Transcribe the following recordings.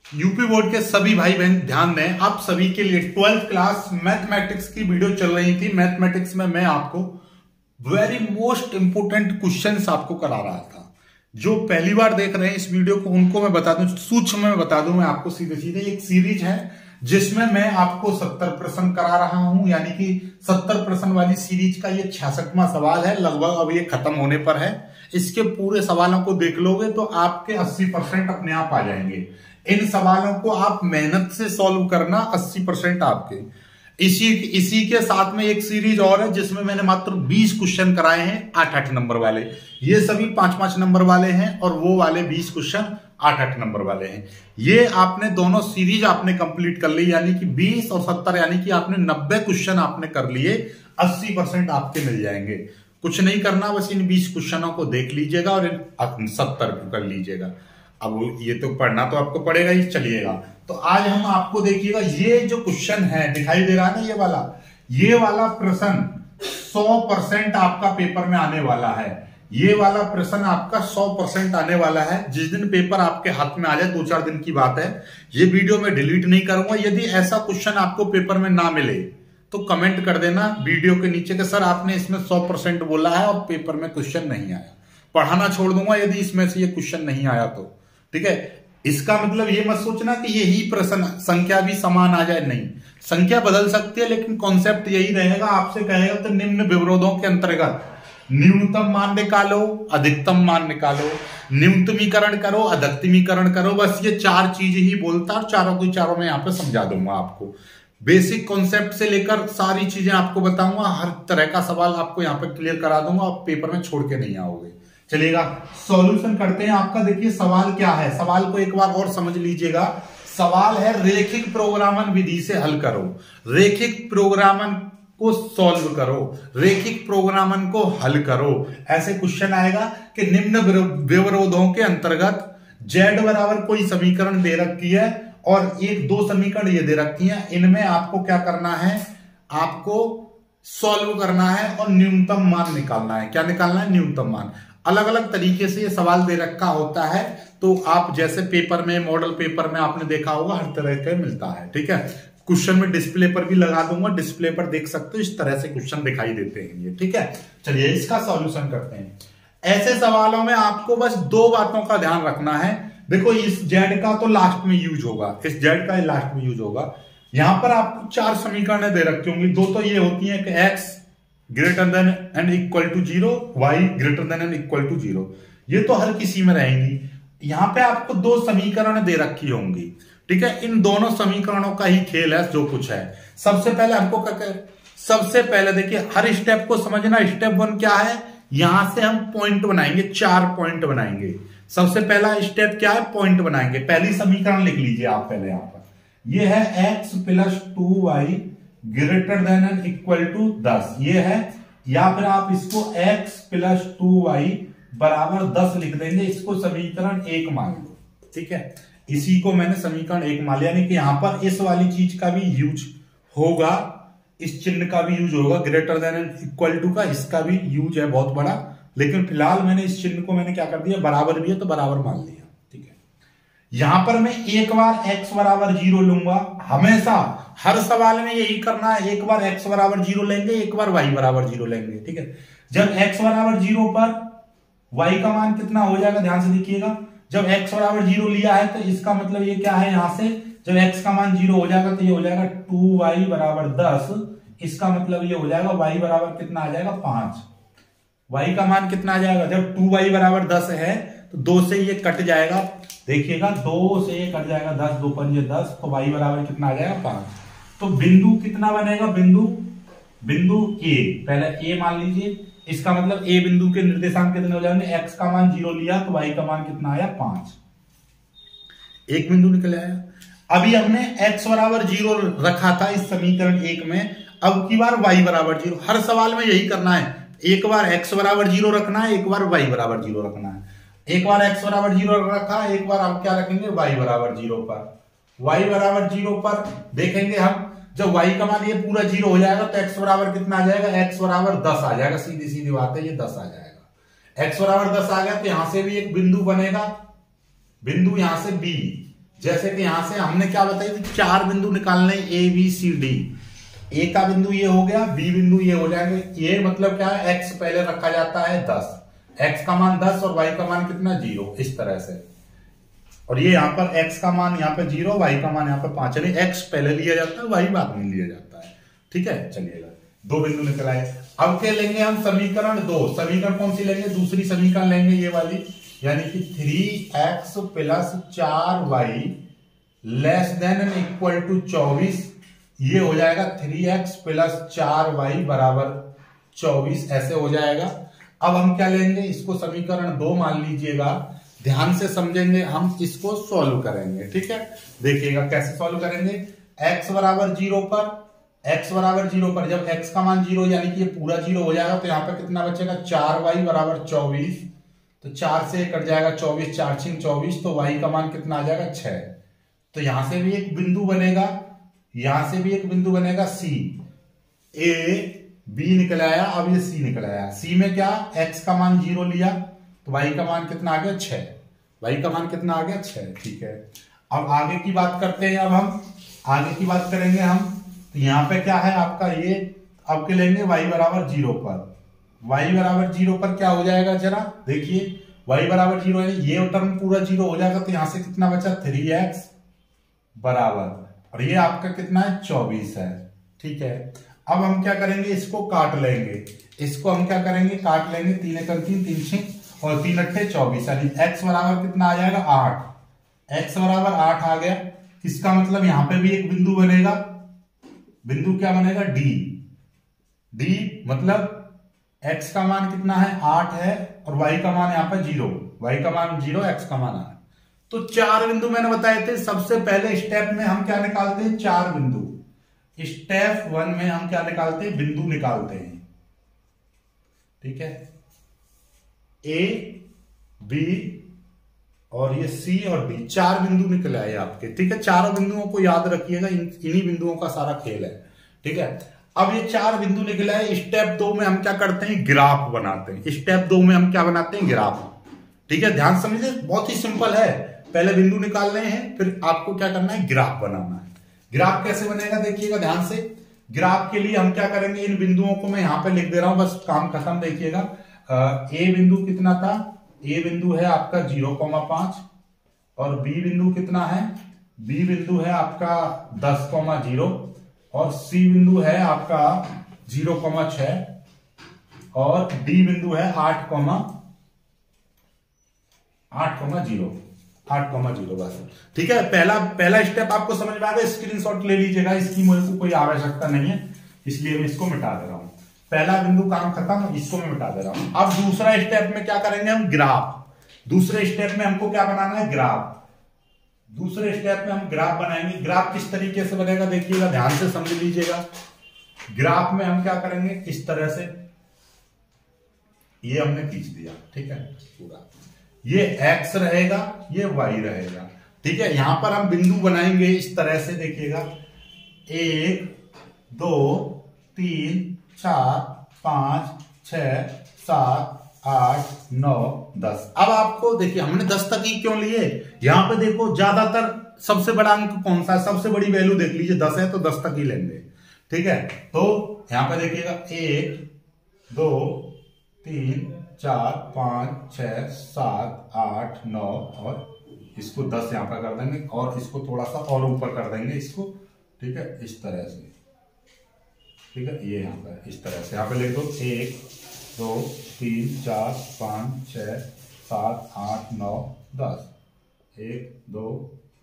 UP board के सभी भाई बहन ध्यान दें, आप सभी के लिए 12th क्लास मैथमेटिक्स की वीडियो चल रही थी। मैथमेटिक्स में मैं आपको वेरी मोस्ट इंपोर्टेंट क्वेश्चंस आपको करा रहा था। जो पहली बार देख रहे हैं इस वीडियो को उनको मैं बता दूं, सूक्ष्म में बता दूं मैं आपको सीधे सीधे। एक सीरीज है जिसमें मैं आपको 70 प्रश्न करा रहा हूं, यानी कि 70 प्रश्न वाली सीरीज का ये 66वां सवाल है। लगभग अब ये खत्म होने पर है। इसके पूरे सवालों को देख लोगे तो आपके 80% अपने आप आ जाएंगे। इन सवालों को आप मेहनत से सॉल्व करना, 80% आपके। इसी के साथ में एक सीरीज और है जिसमें मैंने मात्र 20 क्वेश्चन कराए हैं 8-8 नंबर वाले। ये सभी 5-5 नंबर वाले हैं और वो वाले 20 क्वेश्चन 8-8 नंबर वाले हैं। ये आपने दोनों सीरीज आपने कंप्लीट कर ली, यानी कि 20 और 70, यानी कि आपने 90 क्वेश्चन आपने कर लिए। 80% आपके मिल जाएंगे। कुछ नहीं करना, बस इन 20 क्वेश्चनों को देख लीजिएगा और इन 70 कर लीजिएगा। अब ये तो पढ़ना तो आपको पड़ेगा ही। चलिएगा, तो आज हम आपको देखिएगा, ये जो क्वेश्चन है दिखाई दे रहा है ना, ये वाला प्रश्न 100% आपका पेपर में आने वाला है। ये वाला प्रश्न आपका 100% आने वाला है। जिस दिन पेपर आपके हाथ में आ जाए, 2-4 दिन की बात है, ये वीडियो में डिलीट नहीं करूंगा। यदि ऐसा क्वेश्चन आपको पेपर में ना मिले तो कमेंट कर देना वीडियो के नीचे कि सर आपने इसमें 100% बोला है और पेपर में क्वेश्चन नहीं आया। पढ़ाना छोड़ दूंगा यदि इसमें से ये क्वेश्चन नहीं आया तो। ठीक है, इसका मतलब ये मत सोचना कि यही प्रश्न संख्या भी समान आ जाए, नहीं, संख्या बदल सकती है लेकिन कॉन्सेप्ट यही रहेगा। आपसे कहेगा तो निम्न विवरोधों के अंतर्गत न्यूनतम मान निकालो, अधिकतम मान निकालो, न्यूनतमीकरण करो, अधिकतमीकरण करो। बस ये 4 चीज ही बोलता और चारों की चारों में यहां पे समझा दूंगा आपको। बेसिक कॉन्सेप्ट से लेकर सारी चीजें आपको बताऊंगा। हर तरह का सवाल आपको यहाँ पे क्लियर करा दूंगा और पेपर में छोड़ के नहीं आओगे। चलिएगा, सॉल्यूशन करते हैं। आपका देखिए सवाल क्या है, सवाल को एक बार और समझ लीजिएगा। सवाल है रेखिक प्रोग्रामन विधि से हल करो। रेखिक प्रोग्रामन को सॉल्व करो, रेखिक प्रोग्रामन को हल करो। ऐसे क्वेश्चन आएगा कि निम्न विवरोधों के अंतर्गत z बराबर कोई समीकरण दे रखी है और 1-2 समीकरण ये दे रखी है। इनमें आपको क्या करना है, आपको सॉल्व करना है और न्यूनतम मान निकालना है। क्या निकालना है? न्यूनतम मान। अलग अलग तरीके से ये सवाल दे रखा होता है, तो आप जैसे पेपर में, मॉडल पेपर में आपने देखा होगा, हर तरह का मिलता है। ठीक है, क्वेश्चन में डिस्प्ले पर भी लगा दूंगा, डिस्प्ले पर देख सकते हो, इस तरह से क्वेश्चन दिखाई देते हैं ये। ठीक है, चलिए इसका सॉल्यूशन करते हैं। ऐसे सवालों में आपको बस 2 बातों का ध्यान रखना है। देखो, इस z का तो लास्ट में यूज होगा, इस z का लास्ट में यूज होगा। यहां पर आपको 4 समीकरण दे रखी होंगी। 2 तो ये होती है कि x greater than and equal to 0, y greater than and equal to 0। ये तो हर किसी में रहेंगी। यहां पे आपको 2 समीकरण दे रखी होंगी। ठीक है, इन दोनों समीकरणों का ही खेल है जो कुछ है। सबसे पहले हमको सबसे पहले देखिए, हर स्टेप को समझना। स्टेप 1 क्या है, यहां से हम पॉइंट बनाएंगे, 4 पॉइंट बनाएंगे। सबसे पहला स्टेप क्या है, पॉइंट बनाएंगे। पहली समीकरण लिख लीजिए आप पहले यहां पर। ये है x + 2y greater than and equal to 10, ये है। या फिर आप इसको x + 2y बराबर 10 लिख देंगे। इसको समीकरण 1 मान लो। ठीक है, इसी को मैंने समीकरण 1 मान लिया, यानी कि यहां पर इस वाली चीज का भी यूज होगा, इस चिन्ह का भी यूज होगा, greater than and equal to का, इसका भी यूज है बहुत बड़ा। लेकिन फिलहाल मैंने इस चिन्ह को मैंने क्या कर दिया, बराबर भी है तो बराबर मान लिया। ठीक है, यहां पर मैं एक बार x बराबर 0 लूंगा। हमेशा हर सवाल में यही करना है, एक बार x बराबर 0 लेंगे, एक बार y बराबर 0 लेंगे। ठीक है, जब x बराबर 0 पर y का मान कितना हो जाएगा, ध्यान से देखिएगा। जब x बराबर 0 लिया है तो इसका मतलब ये क्या है, यहां से जब x का मान 0 हो जाएगा तो ये हो जाएगा 2y बराबर 10। इसका मतलब ये हो जाएगा y बराबर कितना आ जाएगा, 5। y का मान कितना आ जाएगा, जब 2y बराबर 10 है तो 2 से ये कट जाएगा। देखिएगा, 2 से ये कट जाएगा, 10 2 5 10, तो y बराबर कितना आ जाएगा, 5। तो बिंदु कितना बनेगा, बिंदु a, पहले a मान लीजिए। इसका मतलब a बिंदु के निर्देशांक कितने हो जाएंगे, x का मान 0 लिया तो y का मान कितना आया, 5। एक बिंदु निकल आया। अभी हमने x बराबर 0 रखा था इस समीकरण 1 में, अब की बार y बराबर 0। हर सवाल में यही करना है, एक बार x बराबर 0 रखना है, एक बार y बराबर 0 रखना है। एक बार x बराबर 0 रखा, एक बार हम क्या रखेंगे, y बराबर 0 पर। y बराबर 0 पर देखेंगे हम, जब y का मान ये पूरा 0 हो जाएगा तो x बराबर कितना आ जाएगा, x बराबर 10 आ जाएगा। सीधी सीधी बात है, ये 10 आ जाएगा। x बराबर 10 आ गया तो यहां से भी एक बिंदु बनेगा, बिंदु यहां से b। जैसे कि यहां से हमने क्या बताई थी, 4 बिंदु निकालने ए बी सी डी। ए का बिंदु ये हो गया, बी बिंदु ये हो जाएंगे। ये मतलब क्या है, एक्स पहले रखा जाता है 10, एक्स का मान 10 और वाई का मान कितना 0, इस तरह से। और ये यहाँ पर एक्स का मान यहाँ पे 0, वाई का मान यहाँ पे 5, यानी एक्स पहले लिया जाता है, वाई बाद में लिया जाता है। ठीक है, चलिएगा 2 बिंदु निकल आए। अब क्या लेंगे हम, समीकरण 2। समीकरण कौन सी लेंगे, दूसरी समीकरण लेंगे ये वाली, यानी कि 3x plus 4y less than and equal to 24। ये हो जाएगा 3x प्लस 4y बराबर 24, ऐसे हो जाएगा। अब हम क्या लेंगे, इसको समीकरण 2 मान लीजिएगा, ध्यान से समझेंगे, हम इसको सॉल्व करेंगे। ठीक है, देखिएगा कैसे सॉल्व करेंगे। x बराबर 0 पर, x बराबर 0 पर जब x का मान 0 यानी कि ये पूरा 0 हो जाएगा, तो यहाँ पे कितना बचेगा, 4y बराबर 24। तो 4 से कट जाएगा 24, 4 6 24, तो y का मान कितना आ जाएगा 6। तो यहां से भी एक बिंदु बनेगा, यहां से भी एक बिंदु बनेगा C। A B निकल आया, अब ये C निकल आया। C में क्या, x का मान 0 लिया, तो y का मान कितना आ गया 6, y का मान कितना आ गया 6। ठीक है, अब आगे की बात करते हैं। अब हम आगे की बात करेंगे हम, तो यहाँ पे क्या है आपका, ये अब के लेंगे y बराबर 0 पर। y बराबर 0 पर क्या हो जाएगा, जरा देखिए, y बराबर 0 है, ये टर्म पूरा 0 हो जाएगा, तो यहां से कितना बचा 3x बराबर, और ये आपका कितना है 24 है। ठीक है, अब हम क्या करेंगे, इसको काट लेंगे, इसको हम क्या करेंगे, काट लेंगे। 3 एकम 3, 3 6 और 3 अट्ठे 24, यानी x बराबर कितना आ जाएगा 8। x बराबर 8 आ गया। इसका मतलब यहां पे भी एक बिंदु बनेगा, बिंदु क्या बनेगा D। D मतलब x का मान कितना है 8 है, और y का मान यहाँ पे 0, y का मान 0, x का मान 8। तो 4 बिंदु मैंने बताए थे। सबसे पहले स्टेप में हम क्या निकालते हैं, 4 बिंदु। स्टेप 1 में हम क्या निकालते हैं, बिंदु निकालते हैं। ठीक है, A B और ये C और D, 4 बिंदु निकले आए आपके। ठीक है, चारों बिंदुओं को याद रखिएगा, इन्हीं बिंदुओं का सारा खेल है। ठीक है, अब ये 4 बिंदु निकले आए। स्टेप 2 में हम क्या करते हैं, ग्राफ बनाते हैं। स्टेप 2 में हम क्या बनाते हैं, ग्राफ। ठीक है, ध्यान समझिए, बहुत ही सिंपल है। पहले बिंदु निकालने हैं, फिर आपको क्या करना है, ग्राफ बनाना है। ग्राफ कैसे बनेगा, देखिएगा ध्यान से। ग्राफ के लिए हम क्या करेंगे, इन बिंदुओं को मैं यहां पे लिख दे रहा हूं, बस काम खत्म। देखिएगा, ए बिंदु कितना था, ए बिंदु है आपका 0,5, और बी बिंदु कितना है, बी बिंदु है आपका 10,0, और सी बिंदु है आपका 0,6, और डी बिंदु है 8,0 बस। ठीक है, पहला स्टेप आपको समझ में आ गया। स्क्रीनशॉट ले लीजिएगा, इसकी मुझे को कोई आवश्यकता नहीं है, इसलिए मैं इसको मिटा दे रहा हूं। पहला बिंदु काम खत्म, इसको मैं मिटा दे रहा हूं। अब दूसरा स्टेप में क्या करेंगे हम, ग्राफ। दूसरे स्टेप में हमको क्या बनाना है, ग्राफ। दूसरे स्टेप में हम ग्राफ बनाएंगे। ग्राफ किस तरीके से बनेगा, देखिएगा, ध्यान से समझ लीजिएगा। ग्राफ में हम क्या करेंगे, इस तरह से, ये हमने खींच दिया। ठीक है, पूरा ये x रहेगा, ये y रहेगा। ठीक है, यहां पर हम बिंदु बनाएंगे इस तरह से, देखिएगा, 1 2 3 4 5 6 7 8 9 10। अब आपको देखिए, हमने 10 तक ही क्यों लिए, यहां पे देखो ज्यादातर सबसे बड़ा अंक कौन सा है, सबसे बड़ी वैल्यू देख लीजिए 10 है, तो 10 तक ही लेंगे। ठीक है, तो यहां पे देखिएगा 1 2 3 4 5 6 7 8 9, और इसको 10 यहां पर कर देंगे, और इसको थोड़ा सा और ऊपर कर देंगे इसको। ठीक है, इस तरह से। ठीक है, ये यहां पर इस तरह से, यहां पे लिख दो 1 2 3 4 5 6 7 8 9 10। 1 2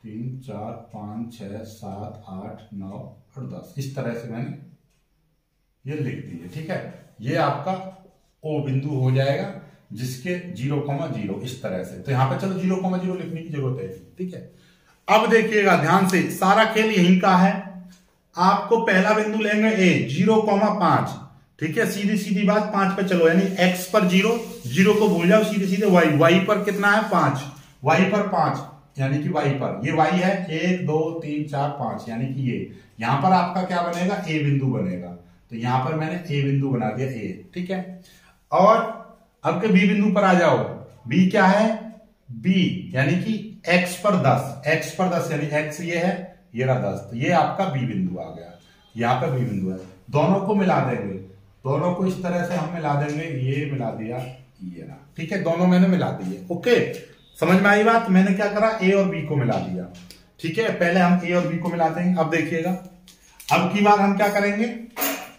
3 4 5 6 7 8 9 और 10, इस तरह से मैंने ये लिख दिए। ठीक है, ये आपका ओ बिंदु हो जाएगा, जिसके 0,0 इस तरह से। तो यहां पे चलो 0,0 लिखने की जरूरत है। ठीक है, अब देखिएगा ध्यान से, सारा खेल यहीं का है। आपको पहला बिंदु लेंगे ए 0,5। ठीक है, सीधी सीधी बात, 5 पे चलो, यानी x पर 0 को भूल जाओ, सीधे सीधे y पर कितना है 5, y पर 5, यानी कि y पर, ये y है 1 2 3 4 5, यानी कि ये यहां पर आपका क्या बनेगा, a बिंदु बनेगा। तो यहां पर मैंने a बिंदु बना दिया, a। ठीक है, और अब के b बिंदु पर आ जाओ। b क्या है, b यानी कि x पर 10 यानी x ये है, ये रहा 10, तो ये आपका बी बिंदु आ गया, यहाँ पे बी बिंदु है। दोनों को मिला देंगे, दोनों को इस तरह से हम मिला देंगे, ये मिला दिया, ये रहा, ठीक है, दोनों मैंने मिला दिए। ओके, समझ में आई बात? मैंने क्या करा, ए और बी को मिला दिया, ठीक है। पहले हम ए और बी को मिलाते हैं। अब देखिएगा, अब की बार हम क्या करेंगे,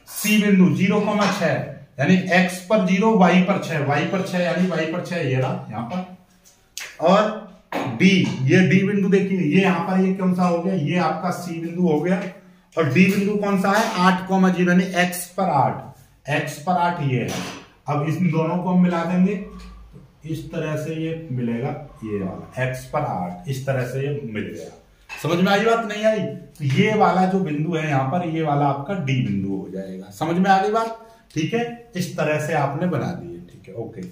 सी बिंदु 0,6 यानी x पर 0, y पर 6, y पर 6 यानी y पर 6 ये रहा यहाँ पर। और D, ये D बिंदु देखिए, ये यहाँ पर ये कौन सा हो गया, ये आपका C बिंदु हो गया। और D बिंदु कौन सा है, 8,0 यानी x पर 8, x पर 8 ये है। अब इन दोनों को हम मिला देंगे, इस तरह से ये मिलेगा, ये वाला x पर 8, इस तरह से ये मिल गया। समझ में आई बात, नहीं आई? तो ये वाला जो बिंदु है यहाँ पर, ये वाला आपका डी बिंदु हो जाएगा। समझ में आ गई बात? ठीक है, इस तरह से आपने बना दिए, ठीक है, ओके,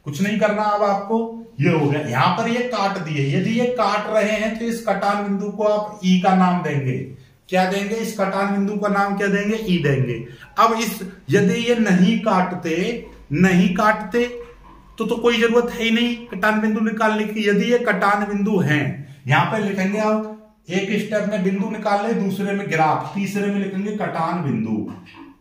कुछ नहीं करना अब आपको। ये हो गया, यहाँ पर ये काट दिए, यदि ये काट रहे हैं तो इस कटान बिंदु को आप ई का नाम देंगे। क्या देंगे? इस कटान बिंदु का नाम क्या देंगे, ई देंगे। अब इस यदि ये नहीं काटते तो कोई जरूरत है ही नहीं कटान बिंदु निकालने की। यदि ये कटान बिंदु हैं, यहां पर लिखेंगे आप, एक स्टेप में बिंदु निकाल ले, दूसरे में ग्राफ, तीसरे में लिखेंगे कटान बिंदु।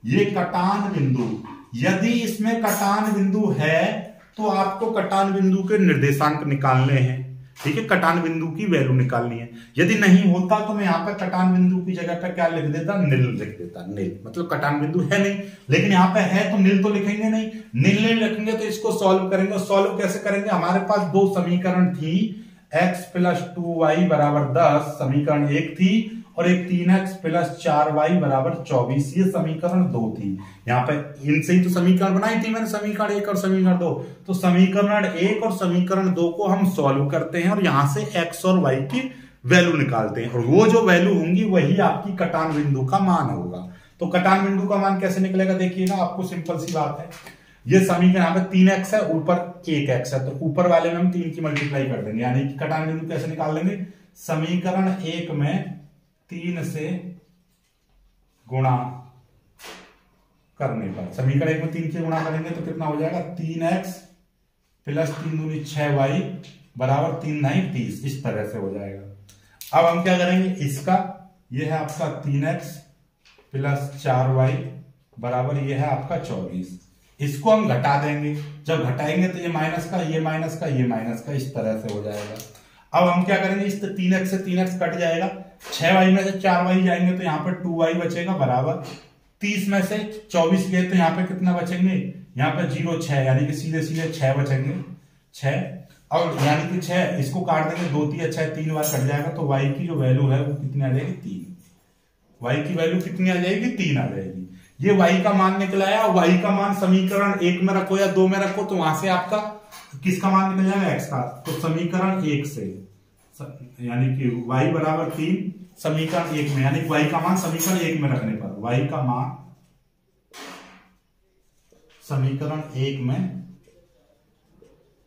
ये कटान बिंदु, यदि इसमें कटान बिंदु है तो आपको कटान बिंदु के निर्देशांक निकालने हैं, ठीक है, कटान बिंदु की वैल्यू निकालनी है। यदि नहीं होता तो मैं यहाँ पर कटान बिंदु की जगह पर क्या लिख देता, नील लिख देता। नील मतलब कटान बिंदु है नहीं, लेकिन यहाँ पे है तो नील तो लिखेंगे नहीं। नील नहीं लिखेंगे तो इसको सॉल्व करेंगे। सॉल्व कैसे करेंगे? हमारे पास दो समीकरण थी, x + 2y = 10 समीकरण 1 थी, और एक 3x + 4y = 24, ये समीकरण 2 थी। यहाँ पे इनसे ही तो समीकरण बनाई थी मैंने, समीकरण 1 और समीकरण 2। तो समीकरण 1 और समीकरण 2 को हम सॉल्व करते हैं और यहां से x और y की वैल्यू निकालते हैं, और वो जो वैल्यू होंगी वही आपकी कटान बिंदु का मान होगा। तो कटान बिंदु का मान कैसे निकलेगा देखिएगा, आपको सिंपल सी बात है। ये समीकरण यहाँ पे 3x है, ऊपर 1x है, तो ऊपर वाले में हम 3 की मल्टीप्लाई कर देंगे, यानी कि कटान बिंदु कैसे निकाल लेंगे, समीकरण 1 में 3 से गुणा करने पर, समीकरण 1 में 3 से गुणा करेंगे तो कितना हो जाएगा, 3x + 3 दूनी 6y = 3 9 30, इस तरह से हो जाएगा। अब हम क्या करेंगे, इसका ये है आपका 3x + 4y बराबर ये है आपका 24, इसको हम घटा देंगे। जब घटाएंगे तो ये माइनस का, ये माइनस का, ये माइनस का, इस तरह से हो जाएगा। अब हम क्या करेंगे, इस 3x से 3x कट जाएगा, 6y में से 4y जाएंगे तो यहाँ पर 2y बचेगा बराबर 30 में से 24 गए तो यहाँ पे कितना बचेंगे, यहाँ पे 0 6, यानी कि सीधे सीधे 6 बचेंगे, 6, और यानी कि 6 इसको काट देंगे, 2 3 6 3 बार कट जाएगा, तो y की जो वैल्यू है वो कितनी आ जाएगी, 3। y की वैल्यू कितनी आ जाएगी, 3 आ जाएगी। ये y का मान निकला है। y का मान समीकरण 1 में रखो या 2 में रखो, तो वहां से आपका किसका मान निकल जाएगा, x का। तो समीकरण 1 से, यानी कि y = 3 समीकरण 1 में, यानी y का मान समीकरण 1 में रखने पर, y का मान समीकरण 1 में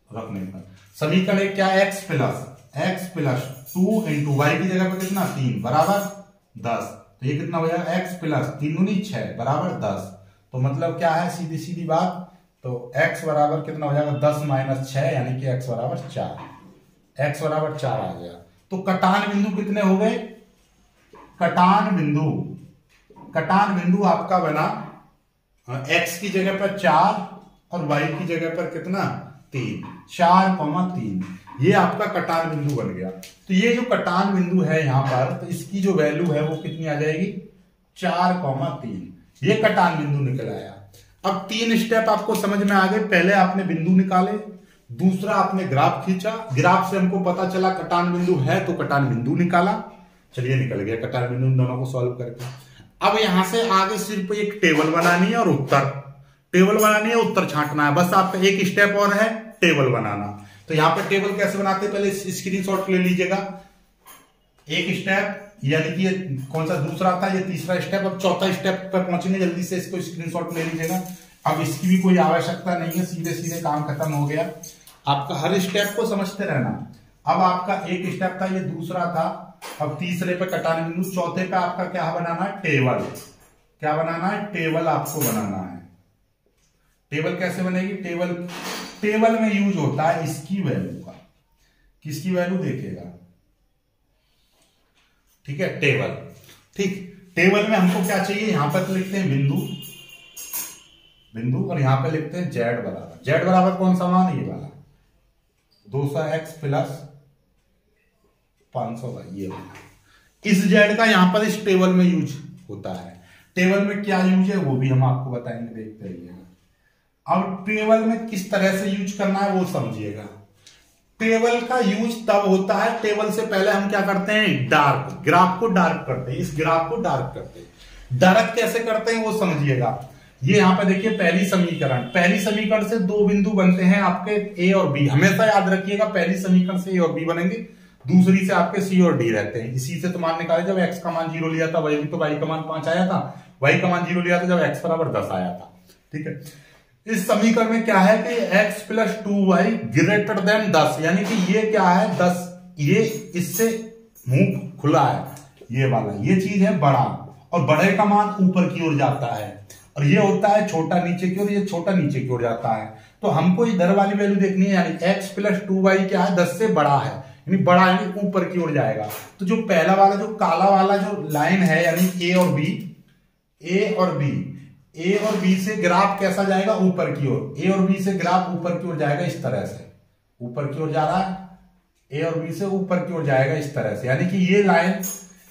रखने पर, समीकरण 1 क्या है, x + 2 × y की जगह पर कितना, 3 बराबर 10, तो ये कितना हो जाएगा, x + 3 दूनी 6 बराबर 10। तो मतलब क्या है, सीधी सीधी बात, तो x बराबर कितना हो जाएगा, 10 - 6, यानी कि x = 4, x = 4 आ गया। तो कटान बिंदु कितने हो गए, कटान बिंदु आपका बना x की जगह पर 4 और y की जगह पर कितना, 3, 4,3, ये आपका कटान बिंदु बन गया। तो ये जो कटान बिंदु है यहाँ पर, तो इसकी जो वैल्यू है वो कितनी आ जाएगी, 4,3, ये कटान बिंदु निकल आया। अब 3 स्टेप आपको समझ में आ गए। पहले आपने बिंदु निकाले, दूसरा आपने ग्राफ खींचा, ग्राफ से हमको पता चला कटान बिंदु है तो कटान बिंदु निकाला, चलिए निकल गया कटान बिंदु, इन दोनों को सॉल्व करके। अब यहां से आगे सिर्फ एक टेबल बनानी है और उत्तर छांटना है, बस आपका एक स्टेप और है, टेबल बनाना। तो यहाँ पे टेबल कैसे बनाते हैं, पहले स्क्रीनशॉट ले लीजिएगा। एक स्टेप, यानी कि ये कौन सा दूसरा था, ये तीसरा स्टेप। अब चौथा स्टेप पर पहुंचेंगे, जल्दी से इसको स्क्रीनशॉट ले लीजिएगा। अब इसकी भी कोई आवश्यकता नहीं है, सीधे सीधे काम खत्म हो गया। आपका हर स्टेप को समझते रहना। अब आपका एक स्टेप था, ये दूसरा था, अब तीसरे पे कटान बिंदु, चौथे पे आपका क्या बनाना है, टेबल। क्या बनाना है, टेबल आपको बनाना है। टेबल कैसे बनेगी, टेबल में यूज होता है इसकी वैल्यू का, किसकी वैल्यू देखिएगा, ठीक है, टेबल। ठीक, टेबल में हमको क्या चाहिए, यहां पर लिखते हैं बिंदु और यहां पे लिखते हैं जेड बराबर, जेड बराबर कौन सा मान, ये वाला 200x प्लस 500 ये वाला। इस जेड का यहां पर इस टेबल में यूज होता है। टेबल में क्या यूज है वो भी हम आपको बताएंगे, देखते रहिएगा। अब टेबल में किस तरह से यूज करना है वो समझिएगा। टेबल का यूज तब होता है, टेबल से पहले हम क्या करते हैं, डार्क ग्राफ को डार्क करते हैं, इस ग्राफ को डार्क करते हैं। डार्क कैसे करते हैं वो समझिएगा। ये यहां पे देखिए पहली समीकरण से दो बिंदु बनते हैं आपके ए और बी, हमेशा याद रखिएगा पहली समीकरण से ए और बी बनेंगे, दूसरी से आपके सी और डी रहते हैं। इसी से तो मान निकाले, जब एक्स का मान 0 लिया था, वही भी तो वाई का मान 5 आया था, वाई का मान 0 लिया था जब एक्स बराबर 10 आया था। ठीक है, इस समीकरण में क्या है कि x plus 2y greater then 10, यानी कि ये क्या है 10, ये इससे मुंह खुला है, ये वाला, ये चीज है बड़ा, और बड़े का मान ऊपर की ओर जाता है, और ये होता है छोटा नीचे की ओर, ये छोटा नीचे की ओर जाता है। तो हमको इधर वाली वैल्यू देखनी है, यानी x प्लस 2y क्या है, 10 से बड़ा है, यानी बड़ा यानी ऊपर की ओर जाएगा। तो जो पहला वाला जो काला वाला जो लाइन है, यानी ए और बी से ग्राफ कैसा जाएगा, ऊपर की ओर। ए और बी से ग्राफ ऊपर की ओर जाएगा, इस तरह से ऊपर की ओर जा रहा है, ए और बी से ऊपर की ओर जाएगा इस तरह से, यानी कि ये लाइन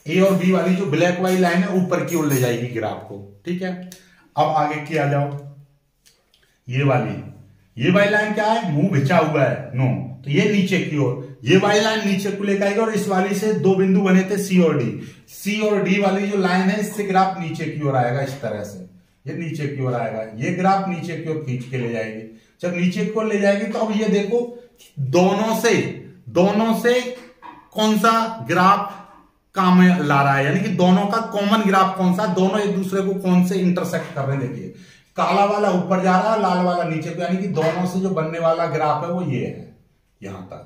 ए और बी वाली जो ब्लैक वाली लाइन है ऊपर की ओर ले जाएगी ग्राफ को। ठीक है, अब आगे किया जाओ, ये वाली लाइन क्या है, मुंह भिचा हुआ है, नो, तो ये नीचे की ओर, ये वाली लाइन नीचे को लेकर आएगी, और इस वाली से दो बिंदु बने थे सी और डी वाली जो लाइन है, इससे ग्राफ नीचे की ओर आएगा, इस तरह से ये नीचे की ओर आएगा, ये ग्राफ नीचे की ओर खींच के ले जाएगी। जब नीचे की ओर ले जाएगी तो अब ये देखो दोनों से कौन सा ग्राफ काम में ला रहा है, यानी कि दोनों का कॉमन ग्राफ कौन सा, दोनों एक दूसरे को कौन से इंटरसेक्ट कर रहे हैं। देखिए काला वाला ऊपर जा रहा है, लाल वाला नीचे को, यानी कि दोनों से जो बनने वाला ग्राफ है वो ये है यहां तक,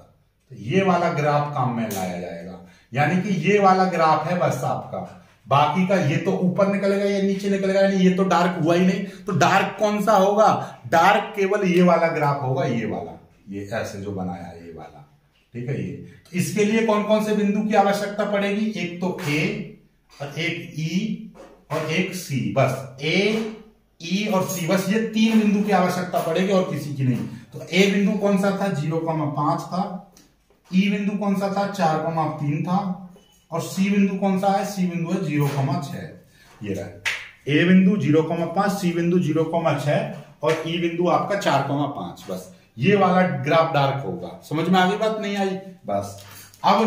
तो ये वाला ग्राफ काम में लाया जाएगा, यानी कि ये वाला ग्राफ है बस आपका। बाकी का ये तो ऊपर निकलेगा, ये नीचे निकलेगा, यानी ये तो डार्क हुआ ही नहीं। तो डार्क कौन सा होगा, डार्क केवल ये वाला ग्राफ होगा, ये वाला, ये ऐसे जो बनाया है ये वाला। ठीक है, ये तो इसके लिए कौन कौन से बिंदु की आवश्यकता पड़ेगी, एक तो ए और एक ई और एक सी, बस ए ई और सी, बस ये तीन बिंदु की आवश्यकता पड़ेगी और किसी की नहीं। तो ए बिंदु कौन सा था, 0,5 था, ई बिंदु कौन सा था, 4,3 था, और सी बिंदु कौन सा है, सी बिंदु है 0,6। ये रहा ए बिंदु 0,5, सी बिंदु 0,6 और ई बिंदु आपका 4,5। बस ये वाला ग्राफ डार्क होगा। समझ में आ गई बात, नहीं आई? बस अब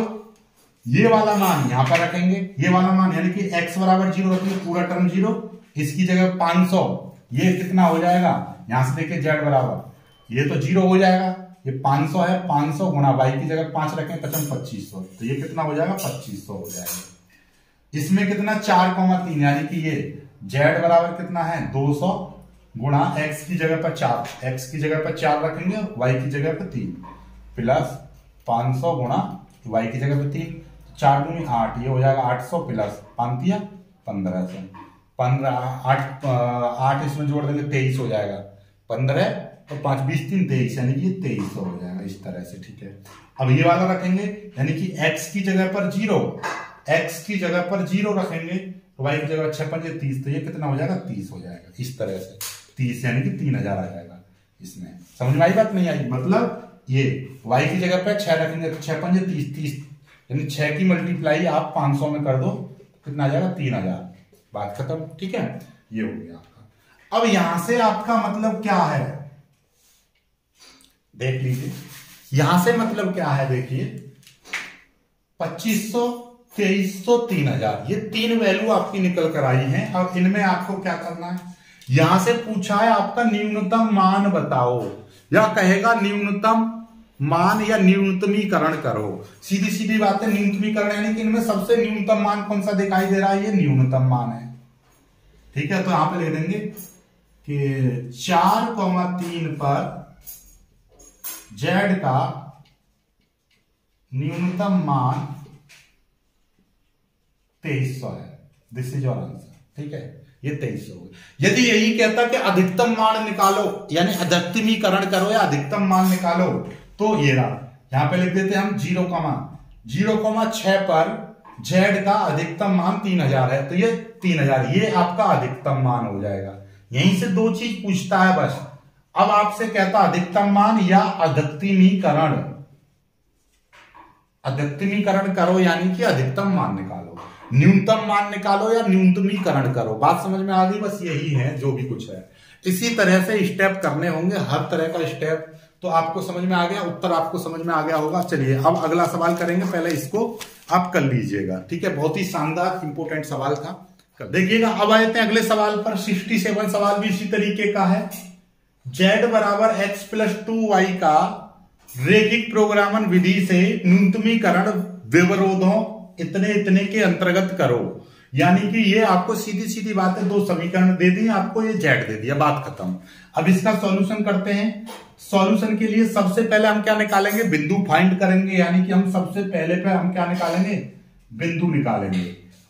ये वाला मान यहां पर रखेंगे, ये वाला मान यानी कि x बराबर 0 रखेंगे, पूरा टर्म 0, इसकी जगह 500, ये कितना हो जाएगा, यहां से देखिए z बराबर, ये तो 0 हो जाएगा, ये 500 है, 500 गुणा y की जगह 5 रखें, पचम 2500, तो ये कितना हो जाएगा, 2500 हो जाएगा। इसमें कितना 4,3, यानी कि ये z बराबर कितना है 200 गुणा x की जगह पर 4, x की जगह पर 4 रखेंगे, y की जगह पर 3 प्लस 500 गुणा y की जगह पर 3, 4 दूनी 8, ये हो जाएगा 800 प्लस 5 1500, 8 इसमें जोड़ देंगे 23 हो जाएगा, 15 और 5 20 3 23, यानी कि 2300 हो जाएगा इस तरह से। ठीक है, अब ये वाला रखेंगे, यानी कि x की जगह पर 0, x की जगह पर 0 रखेंगे, y की जगह 6 5 30, तो ये कितना हो जाएगा 30 हो जाएगा इस तरह से, 30 यानी कि 3000 आ जाएगा इसमें। समझ में आई बात, नहीं आई? मतलब ये y की जगह पर 6 रखेंगे तो 6 5 30 30, यानी 6 की मल्टीप्लाई आप 500 में कर दो, कितना आ जाएगा 3000, बात खत्म। ठीक है, ये हो गया आपका। अब यहां से आपका मतलब क्या है, देख लीजिए, यहां से मतलब क्या है, देखिए 2500 2300 3000, ये तीन वैल्यू आपकी निकल कर आई हैं। अब इनमें आपको क्या करना है, यहां से पूछा है आपका न्यूनतम मान बताओ, या कहेगा न्यूनतम मान या न्यूनतमीकरण करो। सीधी सीधी बात है, न्यूनतमीकरण यानी कि इनमें सबसे न्यूनतम मान कौन सा दिखाई दे रहा है, ये न्यूनतम मान है। ठीक है, तो यहां पे लिख देंगे कि 4,3 पर z का न्यूनतम मान 2300 है, दिस इज योर आंसर। ठीक है, ये 2300 हो गया। यदि यही कहता कि अधिकतम मान निकालो, यानी अधिकतमीकरण करो या अधिकतम मान निकालो, तो ये रहा, यहां पे लिख देते हैं हम 0,6 पर जेड का अधिकतम मान 3000 है, तो ये 3000 ये आपका अधिकतम मान हो जाएगा। यहीं से दो चीज पूछता है बस। अब आपसे कहता अधिकतम मान या अधिकतमीकरण, अधिकतमीकरण करो यानी कि अधिकतम मान निकालो, न्यूनतम मान निकालो या न्यूनतमीकरण करो। बात समझ में आ गई? बस यही है जो भी कुछ है। इसी तरह से स्टेप करने होंगे, हर तरह का स्टेप। तो आपको समझ में आ गया, उत्तर आपको समझ में आ गया होगा। चलिए अब अगला सवाल करेंगे, पहले इसको आप कर लीजिएगा, ठीक है। बहुत ही शानदार इंपोर्टेंट सवाल था, देखिएगा। अब आए थे अगले सवाल पर। 67 सवाल भी इसी तरीके का है। z बराबर x प्लस 2y का रैखिक प्रोग्रामन विधि से न्यूनतमीकरण विवरोधों इतने इतने के अंतर्गत करो। यानी कि ये आपको सीधी सीधी बात है, दो समीकरण दे दिए आपको, ये z दे दिया, बात खत्म। अब इसका सॉल्यूशन करते हैं। सॉल्यूशन के लिए सबसे पहले हम क्या निकालेंगे? बिंदु फाइंड करेंगे। यानी कि हम सबसे पहले पे हम क्या निकालेंगे? बिंदु निकालेंगे।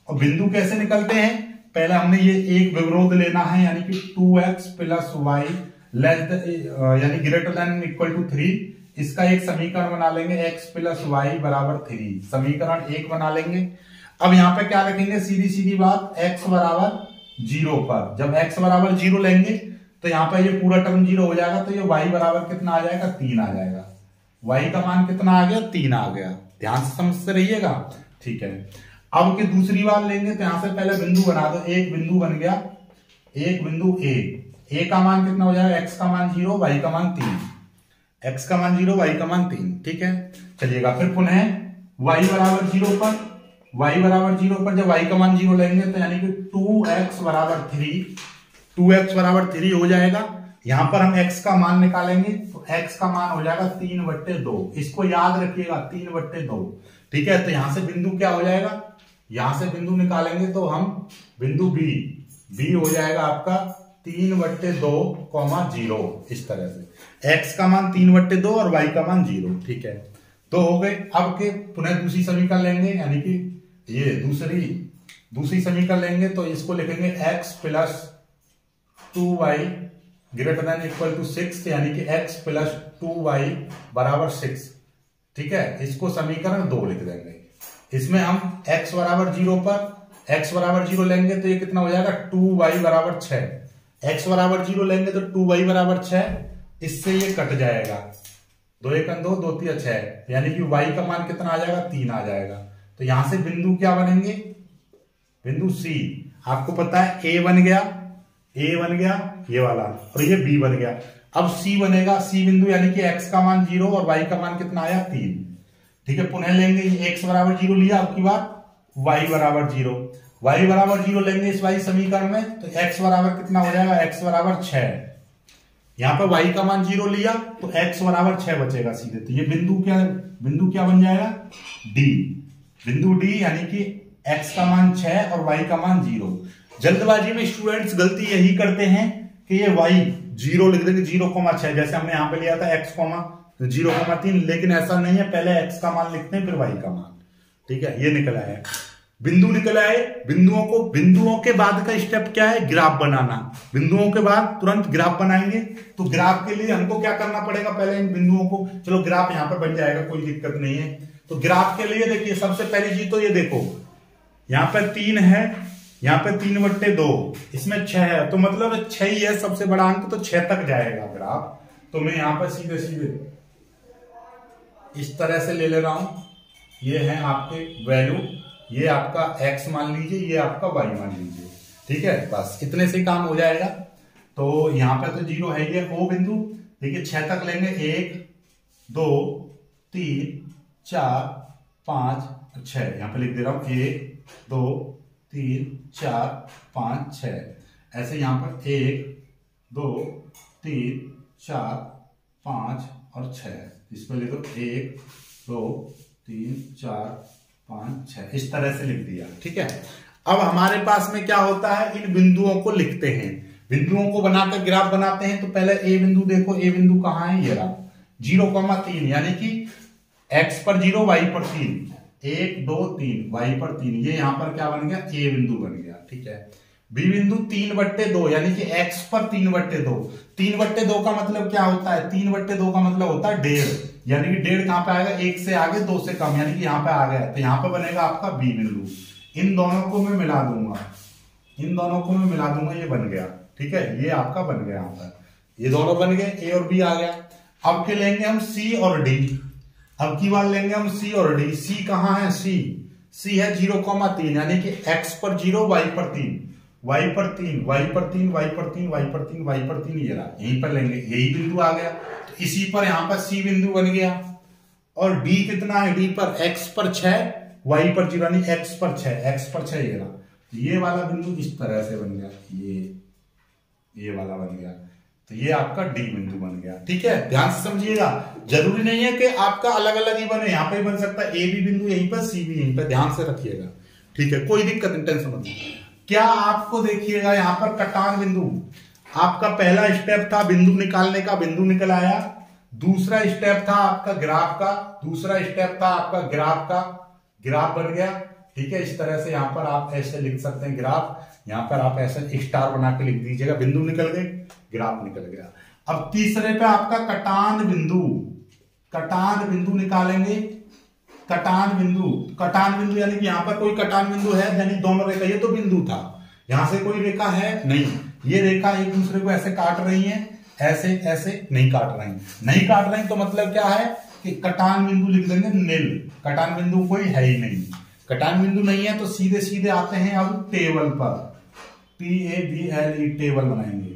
और बिंदु कैसे निकलते हैं? पहले हमने ये एक विवरोध लेना है, यानी कि 2x प्लस वाई यानी ग्रेटर देन इक्वल टू 3। इसका एक समीकरण बना लेंगे, x प्लस वाई बराबर 3, समीकरण 1 बना लेंगे। अब यहां पे क्या रखेंगे? सीधी सीधी बात, x बराबर 0 पर जब x बराबर 0 लेंगे तो यहाँ पे ये पूरा टर्म 0 हो जाएगा, तो ये y बराबर कितना आ जाएगा? 3 आ जाएगा। y का मान कितना आ गया? 3 आ गया। ध्यान से समझते रहिएगा, ठीक है। अब की दूसरी बार लेंगे तो यहां से पहले बिंदु बना दो। एक बिंदु बन गया, एक बिंदु a का मान कितना हो जाएगा? x का मान 0, y का मान 3। x का मान 0, y का मान 3, ठीक है। चलिएगा फिर पुनः y बराबर 0 पर, y बराबर 0 पर जब y का मान 0 लेंगे तो यानी कि 2x बराबर 3, 2x बराबर 3 हो जाएगा। यहां पर हम x का मान निकालेंगे तो x का मान हो जाएगा 3/2। इसको याद रखिएगा, 3/2, ठीक है। तो यहां से बिंदु क्या हो जाएगा? यहां से बिंदु निकालेंगे तो हम बिंदु b हो जाएगा आपका 3/2, 0। इस तरह से x का मान 3/2 और y का मान 0, ठीक है। तो हो गए। अब के पुनः दूसरी समीकरण लेंगे, यानी कि ये दूसरी समीकरण लेंगे तो इसको लिखेंगे x plus 2y greater than equal to 6, यानी कि x प्लस 2y बराबर 6, ठीक है। इसको समीकरण 2 लिख देंगे। इसमें हम x बराबर 0 पर x बराबर 0 लेंगे तो ये कितना हो जाएगा? 2y बराबर 6। x बराबर 0 लेंगे तो 2y बराबर 6, इससे ये कट जाएगा, 2 1 2, 2 3 6, यानी कि y का मान कितना आ जाएगा? 3 आ जाएगा। तो यहां से बिंदु क्या बनेंगे? बिंदु C। आपको पता है a बन गया ये वाला, और ये b बन गया। अब C बनेगा, C बिंदु, यानी कि x का मान 0 और y का मान कितना आया? 3, ठीक है। पुनः लेंगे, x बराबर 0 लिया, अब की बार y बराबर 0, y बराबर 0 लेंगे इस वाई समीकरण में तो x बराबर कितना हो जाएगा? x बराबर 6। यहां पर y का मान 0 लिया तो x बराबर 6 बचेगा सीधे। तो ये बिंदु क्या बन जाएगा? D, बिंदु D, यानी कि x का मान 6 और y का मान 0। जल्दबाजी में स्टूडेंट्स गलती यही करते हैं कि ये y 0 लिख देंगे, 0,6, जैसे हमने यहां पे लिया था x, 0,3, लेकिन ऐसा नहीं है। पहले x का मान लिखते हैं फिर y का मान, ठीक है। ये निकल आया, बिंदु निकल आए। बिंदुओं के बाद का स्टेप क्या है? ग्राफ बनाना। बिंदुओं के बाद तुरंत ग्राफ बनाएंगे। तो ग्राफ के लिए हमको क्या करना पड़ेगा? पहले इन बिंदुओं को, चलो ग्राफ यहां पर बन जाएगा, कोई दिक्कत नहीं है। तो ग्राफ के लिए देखिए, सबसे पहली चीज तो ये देखो, यहां पर 3 है, यहां पे 3/2, इसमें 6 है, तो मतलब 6 ही है सबसे बड़ा अंक, तो 6 तक जाएगा ग्राफ। तो मैं यहां पर सीधे इस तरह से ले रहा हूं। ये है आपके वैल्यू, ये आपका x मान लीजिए, ये आपका y मान लीजिए, ठीक है। बस इतने से काम हो जाएगा। तो यहां पर तो 0 है, ये O बिंदु, देखिए 6 तक लेंगे, 1 2 3 4 5 6, यहां पे लिख दे रहा हूं 1 2 3 4 5 6। ऐसे यहां पर 1 2 3 4 5 और 6, इसमें लिखो 1 2 3 4 5 6, इस तरह से लिख दिया, ठीक है। अब हमारे पास में क्या होता है? इन बिंदुओं को लिखते हैं, बिंदुओं को बनाकर ग्राफ बनाते हैं। तो पहले ए बिंदु देखो, ए बिंदु कहां है? ये रहा, 0,3, यानी कि x पर 0, y पर 3, 1 2 3, y पर 3, ये यहां पर क्या बन गया? ए बिंदु बन गया, ठीक है। बी बिंदु 3/2, यानी कि x पर 3/2। 3/2 का मतलब क्या होता है? 3/2 का मतलब होता है 1.5, यानी कि 1.5 कहां पे आएगा, 1 से आगे 2 से कम, यानी कि यहाँ पे आ गया, तो यहाँ पे बनेगा आपका बी बिंदु। इन दोनों को मैं मिला दूंगा, इन दोनों को मैं मिला दूंगा, ये बन गया। ठीक है, ये आपका बन गया, यहाँ पर ये दोनों बन गए, ए और बी आ गया। अब के लेंगे हम सी और डी, अब की बार लेंगे हम सी और डी। सी कहाँ है, सी है 0,3, यानी कि x पर 0, y पर 3, y पर 3, y पर 3, y पर 3, y पर 3, y पर 3, ये रहा, यहीं पर लेंगे, यही बिंदु आ गया। तो इसी पर यहाँ पर सी बिंदु बन गया। और डी कितना है, डी पर x पर 6, y पर 0, यानी x पर 6, ये रहा। ये वाला बिंदु इस तरह से बन गया, ये वाला बन गया, तो ये आपका डी बिंदु बन गया। ठीक है, ध्यान से समझिएगा, जरूरी नहीं है कि आपका अलग अलग ही बने, यहाँ पे बन सकता है ए बी बिंदु यहीं पर, सी भी यहीं पर, ध्यान से रखिएगा। ठीक है, कोई दिक्कत नहीं, टेंशन मत लीजिए। क्या आपको देखिएगा यहाँ पर कटान बिंदु, आपका पहला स्टेप था बिंदु निकालने का, बिंदु निकल आया। दूसरा स्टेप था आपका ग्राफ का, दूसरा स्टेप था आपका ग्राफ का, ग्राफ बन गया। ठीक है, इस तरह से यहाँ पर आप ऐसे लिख सकते हैं ग्राफ, यहाँ पर आप ऐसे स्टार बना के लिख दीजिएगा, बिंदु निकल गए, ग्राफ निकल गया। अब तीसरे पे आपका कटान बिंदु, कटान बिंदु निकालेंगे। कटान बिंदु यानी कि यहाँ पर कोई कटान बिंदु है, यानी दोनों रेखा, ये तो बिंदु था, यहां से कोई रेखा है नहीं, ये रेखा एक दूसरे को ऐसे काट रही है, ऐसे ऐसे नहीं काट रही, तो मतलब क्या है कि कटान बिंदु लिख देंगे नील, कटान बिंदु कोई है ही नहीं। कटान बिंदु नहीं है तो सीधे सीधे आते हैं अब टेबल पर, TABLE, टेबल बनाएंगे,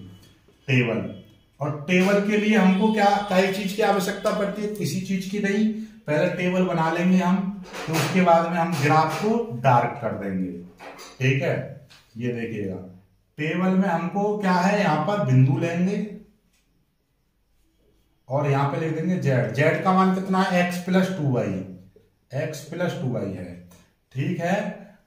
टेबल। और टेबल के लिए हमको क्या चीज की आवश्यकता पड़ती है, किसी चीज की नहीं, पहले टेबल बना लेंगे हम, तो उसके बाद में हम ग्राफ को डार्क कर देंगे। ठीक है, ये देखिएगा, टेबल में हमको क्या है, यहां पर बिंदु लेंगे और यहां पे लिख देंगे जेड का मान कितना है, x + 2y है। ठीक है,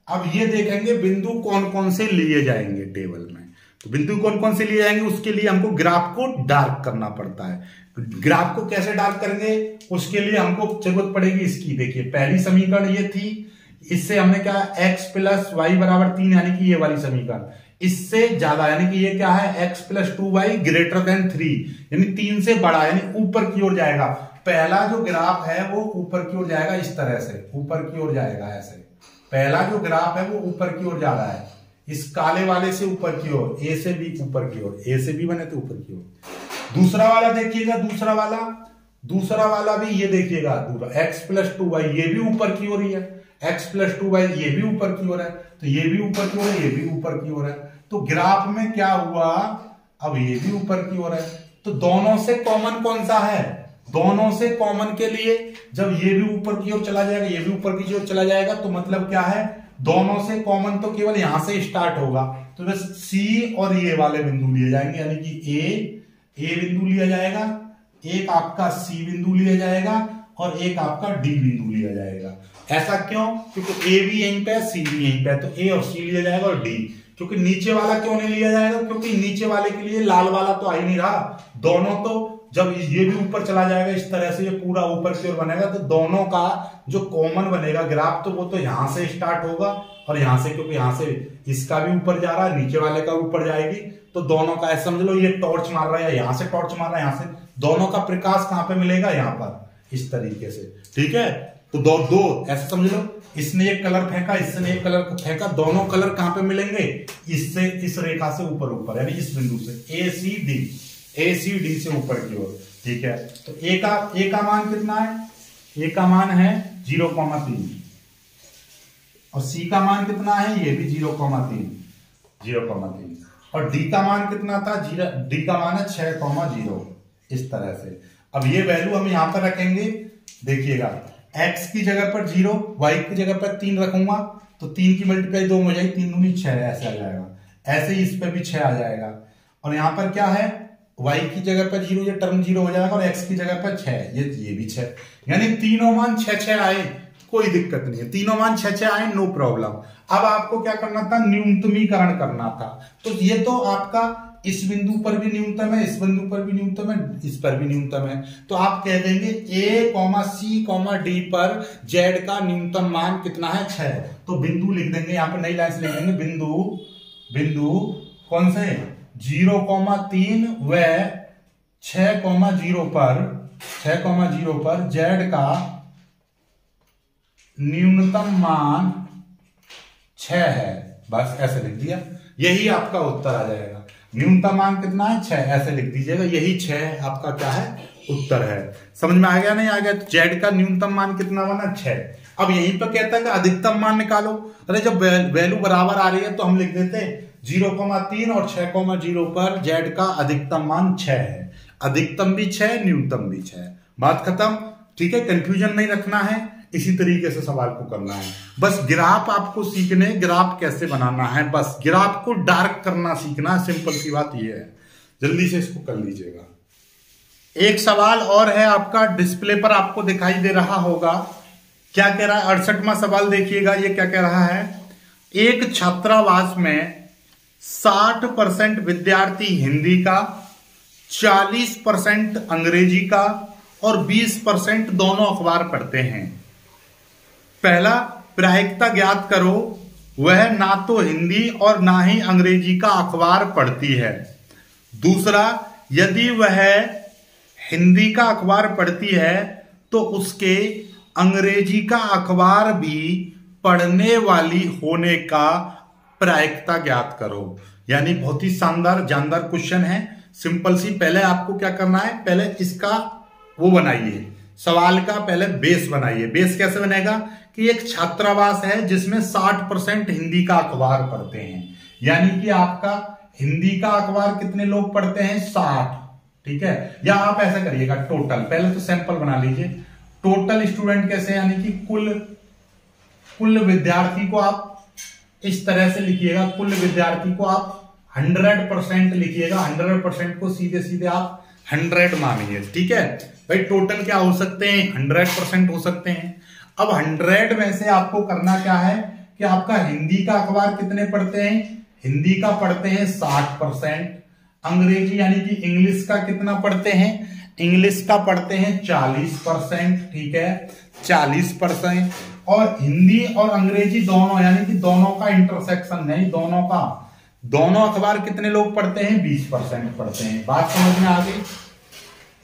अब ये देखेंगे बिंदु कौन कौन से लिए जाएंगे टेबल में, तो बिंदु कौन कौन से लिए जाएंगे, उसके लिए हमको ग्राफ को डार्क करना पड़ता है। ग्राफ को कैसे डार्क करेंगे, उसके लिए हमको जरूरत पड़ेगी इसकी। देखिए, पहली समीकरण ये थी, इससे हमने क्या, x + y = 3, यानी कि ये वाली समीकरण, इससे ज्यादा, यानी कि ये क्या है, x + 2y > 3, यानी 3 से बड़ा, यानी ऊपर की ओर जाएगा। पहला जो ग्राफ है वो ऊपर की ओर जाएगा, इस तरह से ऊपर की ओर जाएगा, ऐसे पहला जो ग्राफ है वो ऊपर की ओर जा रहा है, इस काले वाले से ऊपर की ओर, ए से बी ऊपर की ओर, ए से बी बने तो ऊपर की ओर। दूसरा वाला देखिएगा, दूसरा वाला भी ये देखिएगा, x + 2y, ये भी ऊपर की ओर ही है, x + 2y, ये भी ऊपर की ओर है, तो ये भी ऊपर की ओर है, ये भी ऊपर की ओर है। तो ग्राफ में क्या हुआ, अब ये भी ऊपर की ओर है, तो दोनों से कॉमन कौन सा है, दोनों से कॉमन के लिए जब ये भी ऊपर की ओर चला जाएगा, ये भी ऊपर की ओर चला जाएगा, तो मतलब क्या है, दोनों से कॉमन तो केवल यहां से स्टार्ट होगा, तो बस सी और ये वाले बिंदु लिए जाएंगे, यानी कि ए बिंदु लिया जाएगा, एक आपका सी बिंदु लिया जाएगा और एक आपका डी बिंदु लिया जाएगा। ऐसा क्यों, क्योंकि ए भी यहीं पे, सी भी यहीं पे, तो ए और सी लिया जाएगा और डी। क्योंकि नीचे वाला क्यों नहीं लिया जाएगा, क्योंकि नीचे वाले के लिए लाल वाला तो आ ही नहीं रहा, दोनों तो जब ये भी ऊपर चला जाएगा, इस तरह से ये पूरा ऊपर की ओर बनेगा, तो दोनों का जो कॉमन बनेगा ग्राफ, तो वो तो यहां से स्टार्ट होगा और यहां से, क्योंकि यहां से इसका भी ऊपर जा रहा है, नीचे वाले का ऊपर जाएगी, तो दोनों का ऐसा समझ लो, ये टॉर्च मार रहा है, यहां से टॉर्च मार रहा है, यहां से, दोनों का प्रकाश कहां पे मिलेगा, यहां पर, इस तरीके से। ठीक है, तो दो ऐसा समझ लो, इसने एक कलर फेंका, इसने एक कलर फेंका, दोनों कलर कहां पे मिलेंगे, इससे, इस रेखा से ऊपर, यानी इस बिंदु से ACD से ऊपर की ओर। ठीक है, तो ए का मान कितना है, ए का मान है 0,3 और सी का मान कितना है, ये भी 0,3 और डी का मान कितना था, डी का मान है 6,0, इस तरह से। अब ये वैल्यू हम यहां पर रखेंगे, देखिएगा, x की जगह पर 0, y की जगह पर 3 रखूंगा, तो 3 की मल्टीप्लाई 2 हो जाएगी, 3 दूनी 6, ऐसे आ जाएगा, ऐसे ही इस पर भी 6 आ जाएगा। और यहां पर क्या है, y की जगह पर 0, ये टर्म 0 हो जाएगा, और x की जगह पर 6, ये भी 6, यानी तीनों मान 6 आए, कोई दिक्कत नहीं है, तीनों मान 6 आए, नो प्रॉब्लम। अब आपको क्या करना था, न्यूनतमीकरण करना था, तो ये तो आपका इस बिंदु पर भी न्यूनतम है, इस बिंदु पर भी न्यूनतम है, इस पर भी न्यूनतम है, तो आप कह देंगे A, C, D पर Z का न्यूनतम मान कितना है, 6। तो बिंदु लिख देंगे, यहां पर नई लाइन से लिख देंगे, बिंदु कौन से, 0,3 व 6,0 पर 6,0 पर जेड का न्यूनतम मान 6 है। बस ऐसे लिख दिया, यही आपका उत्तर आ जाएगा। न्यूनतम मान कितना है? 6, ऐसे लिख दीजिएगा, यही 6 आपका क्या है? उत्तर है। समझ में आ गया नहीं आ गया? तो जेड का न्यूनतम मान कितना बना? 6। अब यहीं पर कहता है कि अधिकतम मान निकालो। अरे जब वैल्यू बराबर आ रही है तो हम लिख देते 0,3 और 6,0 पर जेड का अधिकतम मान 6 है। अधिकतम भी 6, न्यूनतम भी 6। बात खत्म। ठीक है, कंफ्यूजन नहीं रखना है, इसी तरीके से सवाल को करना है। बस ग्राफ आपको सीखने, ग्राफ कैसे बनाना है, बस ग्राफ को डार्क करना सीखना, सिंपल सी बात यह है। जल्दी से इसको कर लीजिएगा। एक सवाल और है आपका, डिस्प्ले पर आपको दिखाई दे रहा होगा। क्या कह रहा है? 68वां सवाल देखिएगा, ये क्या कह रहा है। एक छात्रावास में 60% विद्यार्थी हिंदी का, 40% अंग्रेजी का और 20% दोनों अखबार पढ़ते हैं। पहला, प्रायिकता ज्ञात करो, वह ना तो हिंदी और ना ही अंग्रेजी का अखबार पढ़ती है। दूसरा, यदि वह हिंदी का अखबार पढ़ती है तो उसके अंग्रेजी का अखबार भी पढ़ने वाली होने का प्रायिकता ज्ञात करो। यानी बहुत ही शानदार जानदार क्वेश्चन है, सिंपल सी। पहले आपको क्या करना है, पहले इसका वो बनाइए, सवाल का पहले बेस बनाइए। बेस कैसे बनेगा कि एक छात्रावास है जिसमें 60% हिंदी का अखबार पढ़ते हैं, यानी कि आपका हिंदी का अखबार कितने लोग पढ़ते हैं? 60। ठीक है, या आप ऐसा करिएगा टोटल, पहले तो सैंपल बना लीजिए। टोटल स्टूडेंट कैसे, यानी कि कुल विद्यार्थी को आप इस तरह से लिखिएगा। कुल विद्यार्थी को आप 100% लिखिएगा। 100% को सीधे सीधे आप 100 मानिए। ठीक है भाई, टोटल क्या हो सकते हैं? 100% हो सकते हैं। अब 100 में से आपको करना क्या है कि आपका हिंदी का अखबार कितने पढ़ते हैं? हिंदी का पढ़ते हैं 60%। अंग्रेजी यानी कि इंग्लिश का कितना पढ़ते हैं? इंग्लिश का पढ़ते हैं 40%। ठीक है, 40%। और हिंदी और अंग्रेजी दोनों, यानी कि दोनों का इंटरसेक्शन नहीं, दोनों अखबार कितने लोग पढ़ते हैं? 20% पढ़ते हैं। बात समझ में आ गई?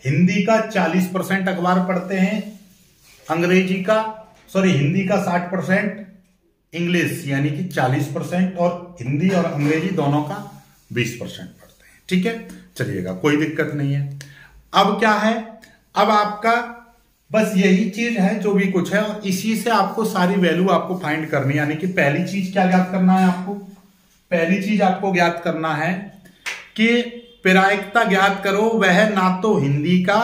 हिंदी का 40% अखबार पढ़ते हैं, हिंदी का 60%, इंग्लिश यानी कि 40%, और हिंदी और अंग्रेजी दोनों का 20% पढ़ते हैं। ठीक है, चलिएगा, कोई दिक्कत नहीं है। अब क्या है, अब आपका बस यही चीज है जो भी कुछ है, और इसी से आपको सारी वैल्यू आपको फाइंड करनी है। यानी कि पहली चीज क्या ज्ञात करना है आपको? पहली चीज आपको ज्ञात करना है कि प्रायिकता ज्ञात करो, वह ना तो हिंदी का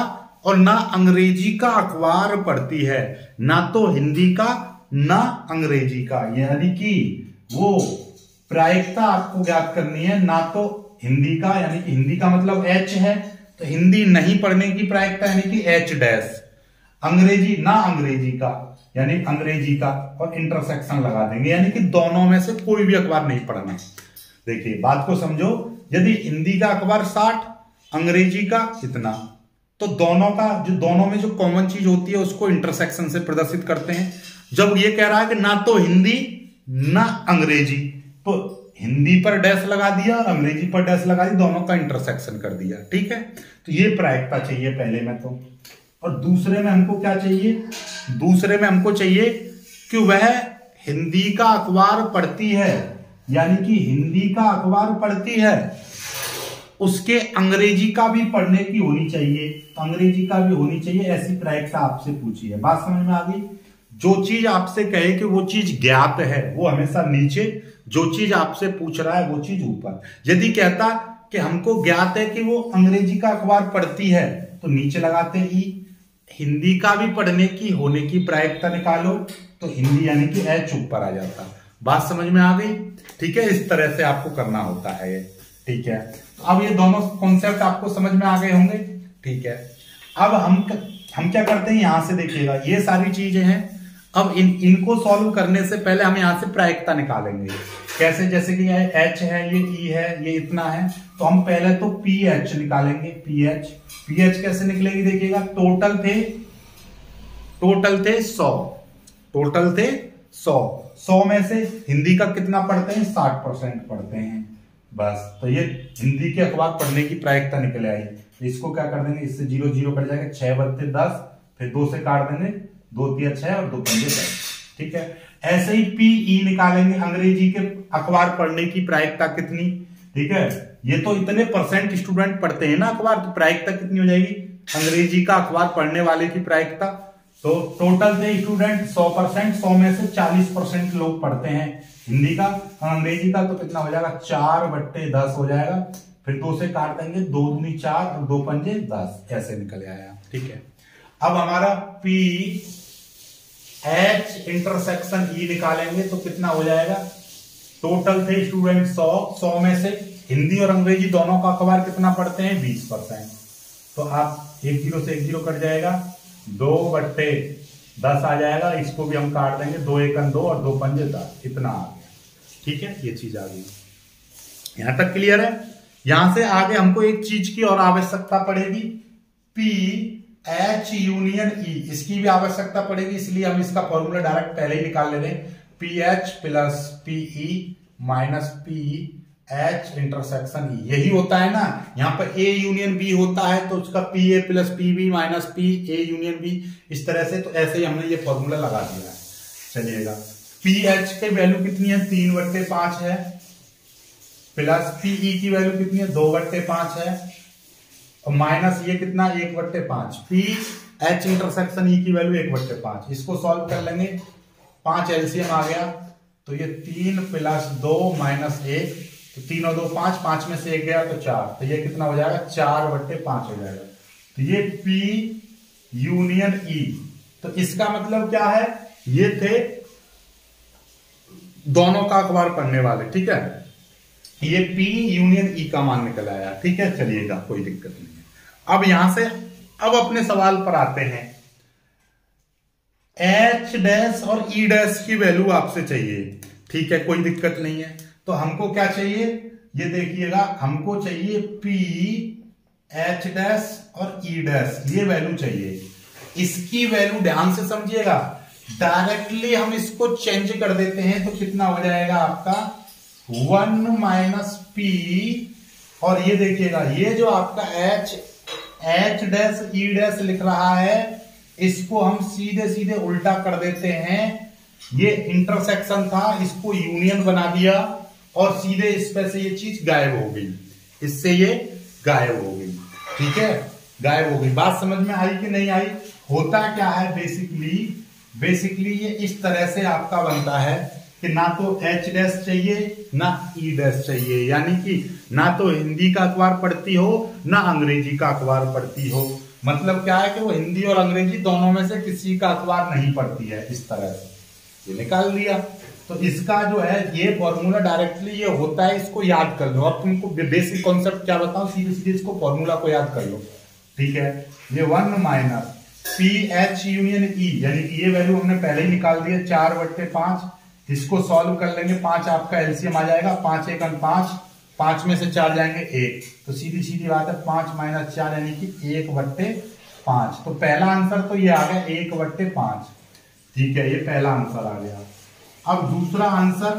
और ना अंग्रेजी का अखबार पढ़ती है। ना तो हिंदी का ना अंग्रेजी का, यानी कि वो प्रायिकता आपको ज्ञात करनी है। ना तो हिंदी का, यानी कि हिंदी का मतलब H है, तो हिंदी नहीं पढ़ने की प्रायिकता यानी कि H'। अंग्रेजी ना अंग्रेजी का, यानी अंग्रेजी का, और इंटरसेक्शन लगा देंगे, यानी कि दोनों में से कोई भी अखबार नहीं पढ़ना। देखिए बात को समझो, यदि हिंदी का अखबार 60, अंग्रेजी का इतना, तो दोनों में जो कॉमन चीज होती है उसको इंटरसेक्शन से प्रदर्शित करते हैं। जब ये कह रहा है कि ना तो हिंदी ना अंग्रेजी, तो हिंदी पर डैश लगा दिया और अंग्रेजी पर डैश लगा दी, दोनों का इंटरसेक्शन कर दिया। ठीक है, तो ये प्रायिकता चाहिए पहले में तो। और दूसरे में हमको क्या चाहिए? दूसरे में हमको चाहिए कि वह हिंदी का अखबार पढ़ती है, यानी कि हिंदी का अखबार पढ़ती है, उसके अंग्रेजी का भी पढ़ने की होनी चाहिए, अंग्रेजी का भी होनी चाहिए। ऐसी प्रायिकता आपसे पूछी है। बात समझ में आ गई? जो चीज आपसे कहे कि वो चीज ज्ञात है वो हमेशा नीचे, जो चीज आपसे पूछ रहा है वो चीज ऊपर। यदि कहता कि हमको ज्ञात है कि वो अंग्रेजी का अखबार पढ़ती है तो नीचे लगाते हैं ई। हिंदी का भी पढ़ने की होने की प्रायिकता निकालो तो हिंदी यानी कि H ऊपर आ जाता। बात समझ में आ गई? ठीक है, इस तरह से आपको करना होता है ये। ठीक है, तो अब ये दोनों कॉन्सेप्ट आपको समझ में आ गए होंगे। ठीक है, अब हम क्या करते हैं, यहां से देखिएगा, ये सारी चीजें हैं। अब इनको सॉल्व करने से पहले हम यहां से प्रायिकता निकालेंगे। कैसे? जैसे कि ये H है, ये E है, ये इतना है, तो हम पहले तो PH निकालेंगे। PH कैसे निकलेगी देखिएगा, टोटल थे 100 में से हिंदी का कितना पढ़ते हैं? 60% पढ़ते हैं। बस, तो ये हिंदी के अखबार पढ़ने की प्रायिकता निकल आई। इसको क्या कर देंगे, इससे 0 0 कट जाएगा, 6 बत्ते 10, फिर 2 से काट देंगे, 2 तिया 6 और 2 पंजे 10। ठीक है, ऐसे ही पीई निकालेंगे, अंग्रेजी के अखबार पढ़ने की प्रायिकता कितनी। ठीक है, ये तो इतने परसेंट स्टूडेंट पढ़ते हैं ना अखबार, तो प्रायिकता कितनी हो जाएगी अंग्रेजी का अखबार पढ़ने वाले की प्रायिकता। तो टोटल थे स्टूडेंट 100%, 100 में से 40% लोग पढ़ते हैं हिंदी का, अंग्रेजी का तो कितना हो जाएगा 4/10 हो जाएगा, फिर 2 से काट देंगे, 2 दूनी 4 और 2 पंजे 10, ऐसे निकल आया। ठीक है, अब हमारा पी एच इंटरसेक्शन ई निकालेंगे तो कितना हो जाएगा, टोटल थे स्टूडेंट 100 में से हिंदी और अंग्रेजी दोनों का अखबार कितना पढ़ते हैं 20%, तो आप 1 0 से 1 0 कट जाएगा, 2/10 आ जाएगा, इसको भी हम काट देंगे, 2 1 2 और 2 पंजे 10, इतना आ गया। ठीक है, ये चीज आ गई, यहां तक क्लियर है। यहां से आगे हमको एक चीज की और आवश्यकता पड़ेगी, पी एच यूनियन ई, इसकी भी आवश्यकता पड़ेगी, इसलिए हम इसका फॉर्मूला डायरेक्ट पहले ही निकाल ले रहे हैं, P H plus PE minus P H intersection E, यही होता है ना। यहां पर ए यूनियन बी होता है तो उसका P A plus P B minus P A union B, इस तरह से, तो ऐसे ही हमने ये फॉर्मूला लगा दिया है। चलिएगा, पी एच की वैल्यू कितनी है 3/5 है, प्लस पीई की वैल्यू कितनी है 2/5 है, और माइनस ये कितना 1/5, पी एच इंटरसेक्शन ई की वैल्यू 1/5, इसको सॉल्व कर लेंगे, 5 एलसीएम आ गया, तो ये 3 + 2 - 1, तो 3 और 2 5, 5 में से 1 गया तो 4, तो ये कितना हो जाएगा 4/5 हो जाएगा। तो ये P यूनियन E, तो इसका मतलब क्या है, ये थे दोनों का अखबार पढ़ने वाले। ठीक है, ये P यूनियन E का मान निकल आया। ठीक है, चलिएगा, कोई दिक्कत नहीं है। अब यहां से अब अपने सवाल पर आते हैं, H डैश और E डैश की वैल्यू आपसे चाहिए। ठीक है, कोई दिक्कत नहीं है। तो हमको क्या चाहिए, ये देखिएगा, हमको चाहिए P H डैश और E डैश, ये वैल्यू चाहिए। इसकी वैल्यू ध्यान से समझिएगा, डायरेक्टली हम इसको चेंज कर देते हैं तो कितना हो जाएगा आपका 1 - P, और ये देखिएगा, ये जो आपका H डैश E डैश लिख रहा है, इसको हम सीधे सीधे उल्टा कर देते हैं। ये इंटरसेक्शन था, इसको यूनियन बना दिया, और सीधे इस पे से ये चीज गायब हो गई, इससे ये गायब हो गई। ठीक है, गायब हो गई। बात समझ में आई कि नहीं आई? होता क्या है, बेसिकली ये इस तरह से आपका बनता है कि ना तो H डैश चाहिए ना E डैश चाहिए, यानी कि ना तो हिंदी का अखबार पढ़ती हो ना अंग्रेजी का अखबार पढ़ती हो। मतलब क्या है कि वो हिंदी और अंग्रेजी दोनों में से किसी का अखबार नहीं पढ़ती है, इस तरह से ये निकाल लिया। तो इसका जो है ये फॉर्मूला डायरेक्टली ये होता है, इसको याद कर लो। अब तुमको बेसिक कॉन्सेप्ट क्या बताऊं, सीधे सीधे इसको फॉर्मूला को याद कर लो। ठीक है, ये 1 - पी एच यूनियन ई, यानी कि ये वैल्यू हमने पहले ही निकाल दी है 4/5, इसको सॉल्व कर लेंगे, 5 आपका एलसीएम आ जाएगा, 5 1 5, 5 में से 4 जाएंगे 1, तो सीधी सीधी बात है 5 - 4 यानी कि 1/5। तो पहला आंसर तो ये आ गया 1/5। ठीक है, ये पहला आंसर आ गया। अब दूसरा आंसर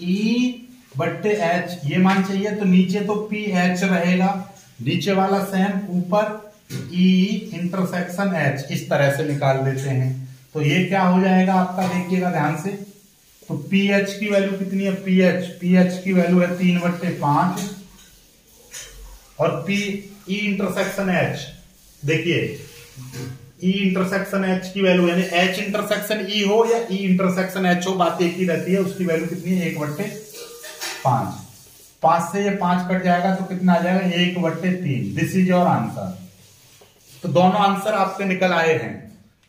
P/E/H, ये मान चाहिए, तो नीचे तो PH रहेगा, नीचे वाला सेम, ऊपर E इंटरसेक्शन H, इस तरह से निकाल देते हैं। तो ये क्या हो जाएगा आपका, देखिएगा ध्यान से, तो PH की वैल्यू कितनी है, PH की वैल्यू है 3/5, और PE इंटरसेक्शन H, देखिए E इंटरसेक्शन H की वैल्यू, यानी H इंटरसेक्शन E हो या E इंटरसेक्शन H हो, बात एक ही रहती है, उसकी वैल्यू कितनी है 1/5। 5 से ये 5 कट जाएगा तो कितना आ जाएगा 1/3। This is your answer. तो दोनों आंसर आपके निकल आए हैं,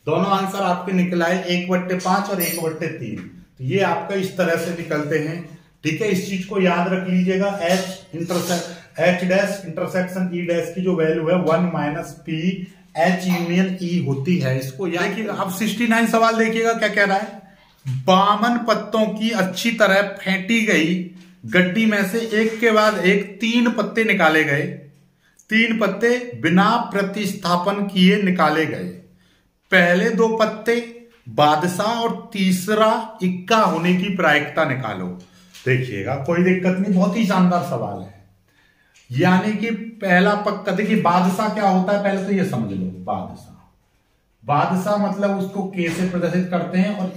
दोनों आंसर आपके निकल आए 1/5 और 1/3। तो ये आपका इस तरह से निकलते हैं। ठीक है, इस चीज को याद रख लीजिएगा, H dash intersection E dash की जो वैल्यू है 1 - P H यूनियन E होती है, इसको याद देखिएगा। अब 69 सवाल देखिएगा क्या कह रहा है, 52 पत्तों की अच्छी तरह फेंटी गई गड्डी में से एक के बाद एक 3 पत्ते निकाले गए, 3 पत्ते बिना प्रतिस्थापन किए निकाले गए। पहले 2 पत्ते बादशाह और तीसरा इक्का होने की प्रायिकता निकालो। देखिएगा, कोई दिक्कत नहीं, बहुत ही शानदार सवाल है। यानी कि पहला पक्का, देखिए बादशाह क्या होता है पहले तो ये समझ लो। बादशाह मतलब उसको के से प्रदर्शित करते हैं, और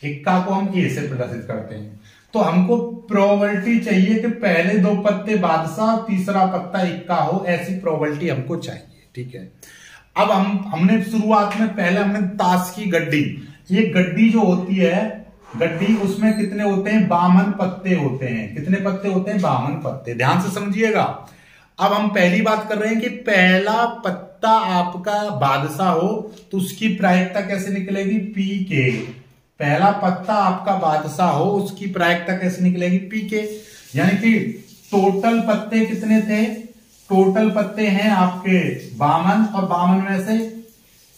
इक्का को हम ए से प्रदर्शित करते हैं। तो हमको प्रोबेबिलिटी चाहिए कि पहले दो पत्ते बादशाह, तीसरा पत्ता इक्का हो, ऐसी प्रोबेबिलिटी हमको चाहिए। ठीक है, अब हमने शुरुआत में पहले हमने ताश की गड्डी, ये गड्डी जो होती है गड्डी, उसमें कितने होते हैं, 52 पत्ते होते हैं। कितने पत्ते होते हैं, 52 पत्ते। ध्यान से समझिएगा। अब हम पहली बात कर रहे हैं कि पहला पत्ता आपका बादशाह हो तो उसकी प्रायिकता कैसे निकलेगी, पी के। पहला पत्ता आपका बादशाह हो उसकी प्रायिकता कैसे निकलेगी, पी के। यानी कि टोटल पत्ते कितने थे, टोटल पत्ते हैं आपके 52, और 52 में से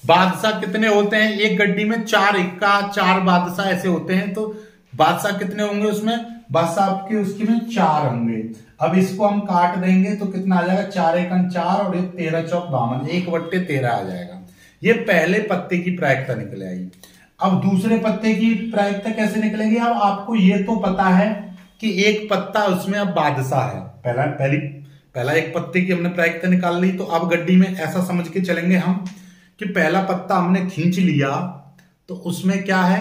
बादशाह कितने होते हैं, एक गड्डी में 4 इक्का 4 बादशाह ऐसे होते हैं। तो बादशाह कितने होंगे उसमें, बादशाह आपके उसकी में 4 होंगे। अब इसको हम काट देंगे तो कितना आ जाएगा, 4 एकम 4 और 13 चौक 52, 1/13 आ जाएगा। ये पहले पत्ते की प्रायिकता निकल आएगी। अब दूसरे पत्ते की प्रायिकता कैसे निकलेगी, अब आपको ये तो पता है कि एक पत्ता उसमें अब बादशाह है, पहला एक पत्ते की हमने प्रायिकता निकाल ली। तो अब गड्डी में ऐसा समझ के चलेंगे हम कि पहला पत्ता हमने खींच लिया तो उसमें क्या है,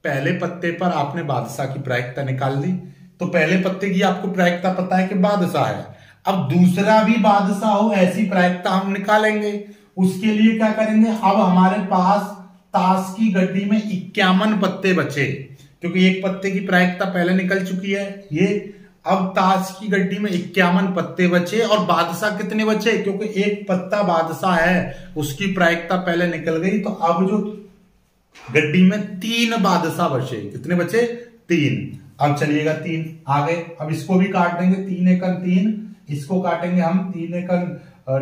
पहले पत्ते पर आपने बादशाह की प्रायिकता निकाल ली, तो पहले पत्ते की आपको प्रायिकता पता है कि बादशाह है। अब दूसरा भी बादशाह हो ऐसी प्रायिकता हम निकालेंगे। उसके लिए क्या करेंगे, अब हमारे पास ताश की गड्डी में 51 पत्ते बचे, क्योंकि एक पत्ते की प्रायिकता पहले निकल चुकी है ये। अब ताश की गड्डी में 51 पत्ते बचे, और बादशाह कितने बचे, क्योंकि एक पत्ता बादशाह है उसकी प्रायिकता पहले निकल गई। तो अब जो गड्डी में 3 बादशाह बचे, कितने बचे, 3। अब चलिएगा 3 आगे, अब इसको भी काट देंगे, 3 एकम 3, इसको काटेंगे हम 3 एकम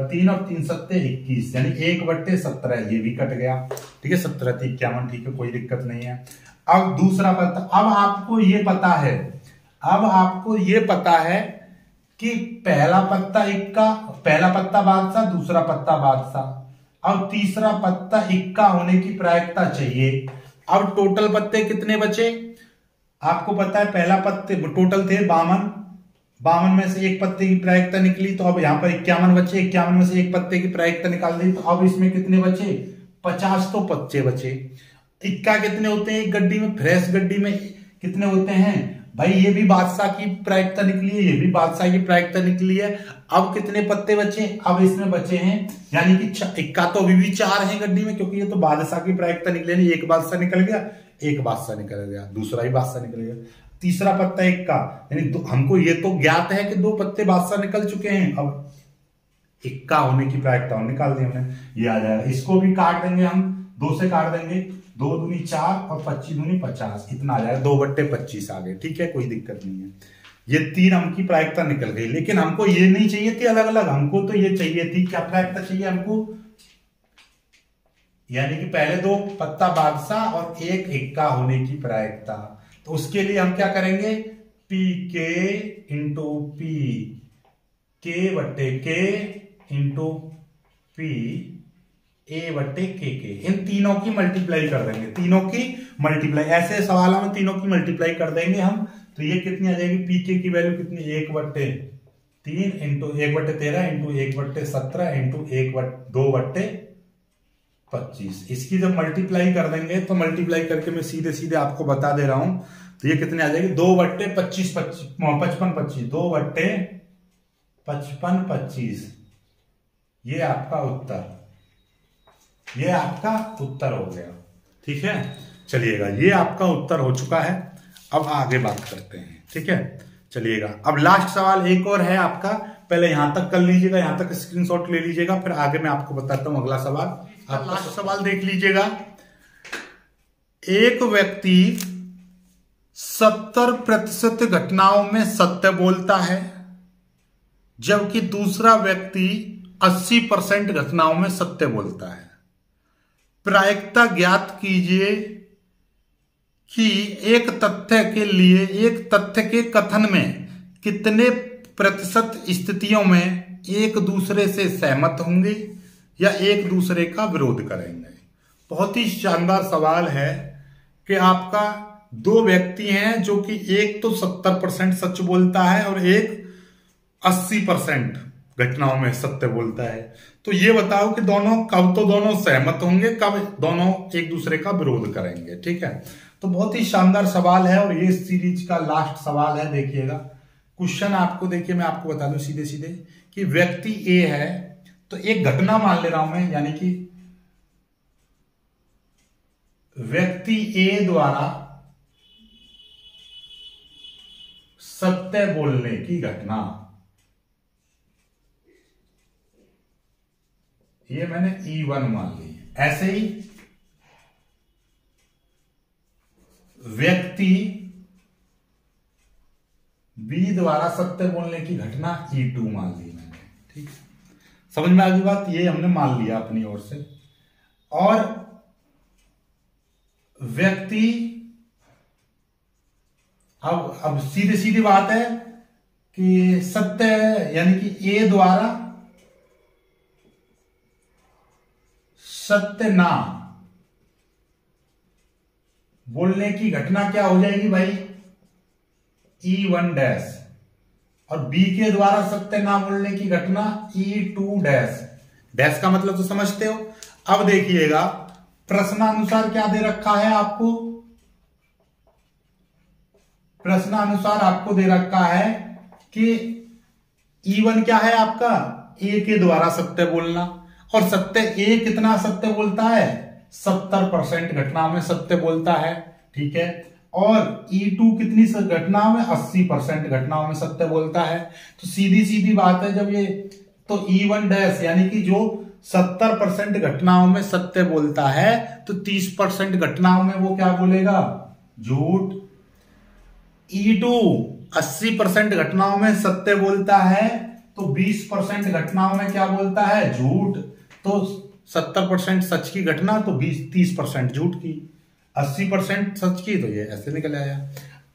3 और 3 सत्ते 21, यानी 1/17, ये भी कट गया। ठीक है, 17 × 51, ठीक है, कोई दिक्कत नहीं है। अब दूसरा पत्ता, अब आपको ये पता है कि पहला पत्ता इक्का, पहला पत्ता बादशाह, दूसरा पत्ता बादशाह। अब तीसरा पत्ता इक्का होने की प्रायिकता चाहिए। अब टोटल पत्ते कितने बचे, आपको पता है पहला पत्ते टोटल थे 52 में से एक पत्ते की प्रायिकता निकली, तो अब यहां पर 51 बचे, 51 में से एक पत्ते की प्रायिकता निकाल दी, तो अब इसमें कितने बचे, 50 तो पत्ते बचे। इक्का कितने होते हैं एक गड्डी में, फ्रेश गड्डी में कितने होते हैं भाई, ये भी बादशाह की प्रायिकता निकली है, ये भी बादशाह की प्रायिकता निकली है। अब कितने पत्ते बचे, अब इसमें बचे हैं, यानी कि इक्का तो अभी भी 4 है गड्डी में, क्योंकि ये तो बादशाह की प्रायिकता निकली नहीं, एक बादशाह निकल गया, एक बादशाह निकल गया, दूसरा ही बादशाह निकल गया, तीसरा पत्ता इक्का, यानी हमको ये तो ज्ञात है कि 2 पत्ते बादशाह निकल चुके हैं। अब इक्का होने की प्रायिकता निकाल दी हमने, ये आ जाएगा। इसको भी काट देंगे हम, 2 से काट देंगे, 2 दूनी 4 और 25 दूनी 50, इतना आ जाएगा, 2/25 आ गए। ठीक है, कोई दिक्कत नहीं है। ये 3 अंक की प्रायिकता निकल गई, लेकिन हमको ये नहीं चाहिए थी अलग अलग, हमको तो ये चाहिए थी, क्या प्रायिकता चाहिए हमको, यानी कि पहले 2 पत्ता बादशाह और एक इक्का होने की प्रायिकता। तो उसके लिए हम क्या करेंगे, पी के इंटू पी, के इंटू पी, A/K, इन तीनों की मल्टीप्लाई कर देंगे, तीनों की मल्टीप्लाई, ऐसे सवालों में तीनों की मल्टीप्लाई कर देंगे हम। तो ये कितनी आ जाएगी, पीके की वैल्यू कितनी, 1/3 इंटू 1/13 इंटू 1/17 इंटू 2/25। इसकी जब मल्टीप्लाई कर देंगे तो मल्टीप्लाई करके मैं सीधे सीधे आपको बता दे रहा हूं, तो ये कितने आ जाएगी, 2/25, 55, 2/55, ये आपका उत्तर हो गया। ठीक है, चलिएगा, ये आपका उत्तर हो चुका है। अब आगे बात करते हैं। ठीक है, चलिएगा, अब लास्ट सवाल एक और है आपका, पहले यहां तक कर लीजिएगा, यहां तक स्क्रीनशॉट ले लीजिएगा, फिर आगे मैं आपको बताता हूं अगला सवाल। आप लास्ट सवाल देख लीजिएगा। एक व्यक्ति 70% घटनाओं में सत्य बोलता है, जबकि दूसरा व्यक्ति 80% घटनाओं में सत्य बोलता है। प्रायिकता ज्ञात कीजिए कि एक तथ्य के कथन में कितने प्रतिशत स्थितियों में एक दूसरे से सहमत होंगे या एक दूसरे का विरोध करेंगे। बहुत ही शानदार सवाल है कि आपका 2 व्यक्ति हैं जो कि एक तो 70% सच बोलता है और एक 80% घटनाओं में सत्य बोलता है। तो ये बताओ कि दोनों कब तो दोनों सहमत होंगे, कब दोनों एक दूसरे का विरोध करेंगे। ठीक है, तो बहुत ही शानदार सवाल है और ये सीरीज का लास्ट सवाल है। देखिएगा क्वेश्चन आपको, देखिए मैं आपको बता दूं सीधे सीधे कि व्यक्ति ए है, तो एक घटना मान ले रहा हूं मैं, यानी कि व्यक्ति ए द्वारा सत्य बोलने की घटना, ये मैंने E1 मान ली। ऐसे ही व्यक्ति बी द्वारा सत्य बोलने की घटना E2 मान ली मैंने। ठीक है, समझ में आ गई बात, ये हमने मान लिया अपनी ओर से। और व्यक्ति अब सीधी सीधी बात है कि सत्य यानी कि ए द्वारा सत्य ना बोलने की घटना क्या हो जाएगी भाई, E1 डैश, और बी के द्वारा सत्य ना बोलने की घटना E2 डैश। डैश का मतलब तो समझते हो। अब देखिएगा प्रश्नानुसार क्या दे रखा है आपको, प्रश्नानुसार आपको दे रखा है कि E1 क्या है आपका, ए के द्वारा सत्य बोलना, और सत्य ए कितना सत्य बोलता है, 70% घटनाओं में सत्य बोलता है। ठीक है, और E2 कितनी घटनाओं में, 80% घटनाओं में सत्य बोलता है। तो सीधी सीधी बात है, जब ये तो E1 डैश यानी कि जो 70% घटनाओं में सत्य बोलता है, तो 30% घटनाओं में वो क्या बोलेगा, झूठ। E2 80% घटनाओं में सत्य बोलता है, तो 20% घटनाओं में क्या बोलता है, झूठ। तो 70% सच की घटना, तो 30% झूठ की, 80% सच की, तो ये ऐसे निकल आया।